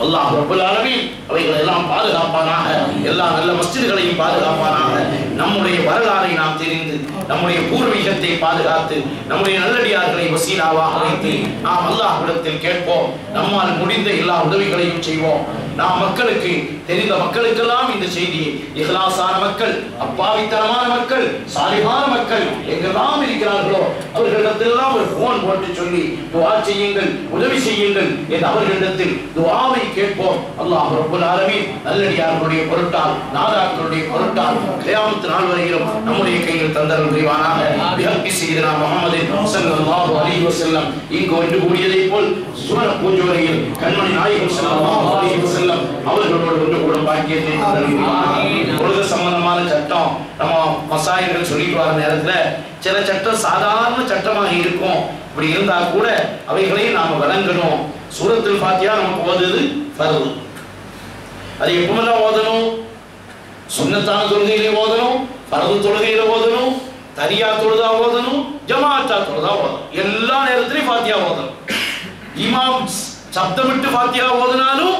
அல்லாஹ் ரப்பல் ஆலமீன் அவைகளை எல்லாம் பாதுகாப்பானாக. எல்லா நல்ல மஸ்ஜிதுகளையும் பாதுகாப்பானாக. நம்முடைய வரலாறை நாம் தெரிந்து நம்முடைய பூர்வீகத்தை பாதுகாத்து நம்முடைய நல்லடியார்களை வசீலாவாக வைத்து நாம் அல்லாஹ்விடத்தில் கேட்போம். நம்மால் முடிந்த எல்லா உதவிகளையும் செய்வோம். நாம் மக்களுக்கு தெரிந்த மக்களுக்கெல்லாம் இந்த செய்தியை இஹ்லாஸான மக்கள், அப்பாவித்தனமான மக்கள், சாலிஹான மக்கள் எங்கெல்லாம் இருக்கிறார்களோ அவர்களிடத்திலெல்லாம் ஒரு போன் போட்டு சொல்லி துஆ செய்யுங்கள், உதவி செய்யுங்கள் என்று அவர்களிடத்தில் துஆவை கேட்போம். அல்லாஹ் ரப்பல் ஆலமீன் நல்லடியார்களுடைய பொருட்டால், நாதாக்களுடைய பொருட்டால் கியாமத் நாள் வரையிலும் நம்முடைய கையில் தந்தருள் புரிவானாக. பிஹக்கி சய்யிதுனா முஹம்மதின் ஸல்லல்லாஹு அலைஹி வஸல்லம் இங்கு ஒன்று கூடியதை போல் சூர பூஜோரையில் கண்மணி நாயகம் ஸல்லல்லாஹு அலைஹி வஸல்லம் அவர்களோடு ஒன்று கூட பாக்கியத்தை தந்தருள். பொழுது சம்பந்தமான சட்டம் நம்ம மசாயிகள் சொல்லிட்டு வர நேரத்துல சில சட்டம் சாதாரண சட்டமாக இருக்கும். இப்படி இருந்தா கூட அவைகளையும் நாம விளங்கணும். சூரத்துல் ஃபாத்திஹா நமக்கு ஓதுது ஃபர்து. அது எப்பமெல்லாம் ஓதணும்? சுன்னத்தான தொழுகையிலே ஓதணும், ஃபர்து தொழுகையில ஓதணும், தனியா தொழுதா ஓதணும், ஜமாஅத்தா தொழுதா ஓதணும். எல்லா நேரத்திலையும் ஃபாத்திஹா ஓதணும். இமாம் சப்தமிட்டு ஃபாத்திஹா ஓதுனாலும்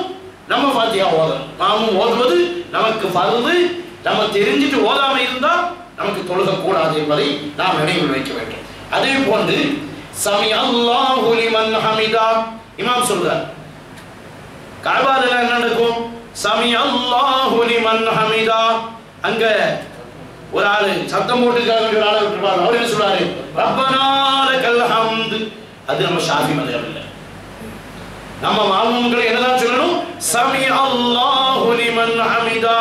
நம்ம ஃபாத்திஹா ஓதணும். நாமும் ஓதுவது நமக்கு ஃபர்து. நம்ம தெரிஞ்சிட்டு ஓதாம இருந்தா நமக்கு தொழுக கூடாது என்பதை நாம் நினைவில் வைக்க வேண்டும். அதே போன்று சமி அல்லாஹு லிமன் ஹமிதா இமாம் சொல்றார். கஅபால என்ன நடக்கும்? சமி அல்லாஹு லிமன் ஹமிதா. அங்க ஒரு ஆளு சத்தம் போட்டுக்காக ஒரு ஆளை விட்டுருவாரு. அவர் என்ன சொல்றாரு? ரப்பனா லக்கல் ஹம்து. அது நம்ம ஷாஃபி மذهب இல்ல. நம்ம மாமும்கள் என்னதான் சொல்லணும்? சமி அல்லாஹு லிமன் ஹமிதா.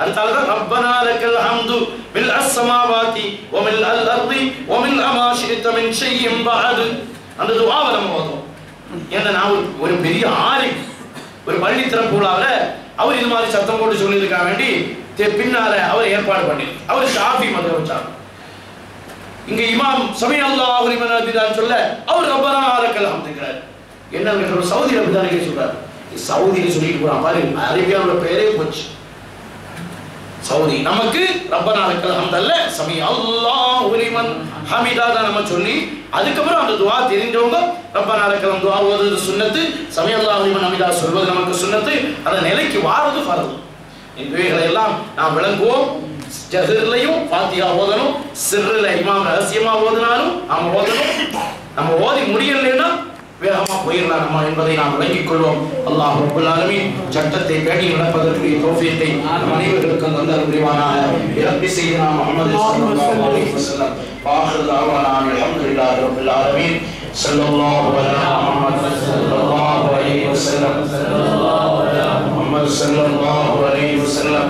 அடுத்தால ரப்பனா லக்கல் ஹம்து மில் அஸ்ஸமாவாதி வ மில் அல் அர்தி வ மில் மா ஷி'த மின் ஷைஇன் பஅத். அந்த துஆவை நம்ம ஓதுவோம். ஏன்னா நான் ஒரு பெரிய ஆலிம், ஒரு பள்ளி திறப்புலால அவர் இது மாதிரி சத்தம் போட்டு சொல்லியிருக்க வேண்டி பின்னால அவர் ஏற்பாடு பண்ணி அவர் ஷாஃபி மذهب வச்சார். இங்க இமாம் சமி அல்லாஹு லிமன் ஹமிதா சொல்ல அவர் ரப்பனா லக்கல் ஹம்துங்கிறார். என்ன சவுதி அப்படிதான் சொல்றாரு. சவுதியில சொல்லிட்டு போறான் பாருங்க. அரேபியாவோட பேரே போச்சு சவுதி. நமக்கு ரப்பனா லக்கல் ஹம்து அல்ல, சமி அல்லாஹு லிமன் ஹமிதா தான் நம்ம சொல்லி அதுக்கப்புறம் அந்த துஆ தெரிஞ்சவங்க ரப்பனா லக்கல் ஹம்து துஆ ஓதுறது சுன்னத்து, சமி அல்லாஹு லிமன் ஹமிதா சொல்வது நமக்கு சுன்னத்து. அந்த நிலைக்கு வாரது ஃபர்து. இவைகளை எல்லாம் நாம் விளங்குவோம். ஜஹர்லையும் ஃபாத்திஹா ஓதணும், சிர்ரில் இமாம் ரகசியமா ஓதினாலும் நாம ஓதணும். நம்ம ஓதி முடியலைன்னா வேகமா போயிடலாம் நம்ம என்பதை நாம் விளங்கிக் கொள்வோம். அல்லாஹ் ரப்பல் ஆலமீன் சட்டத்தை பேணி நடப்பதற்குரிய தௌஃபீக்கை நம் அனைவருக்கும் தந்தருள் புரிவானாக. இரப்பி சய்யிதுனா முஹம்மது ஸல்லல்லாஹு அலைஹி வஸல்லம் ஆகிரு தஅவானா அல்ஹம்துலில்லாஹி ரப்பில் ஆலமீன். ஸல்லல்லாஹு அலா முஹம்மது ஸல்லல்லாஹு அலைஹி வஸல்லம். ஸல்லல்லாஹு அலா முஹம்மது ஸல்லல்லாஹு அலைஹி வஸல்லம்.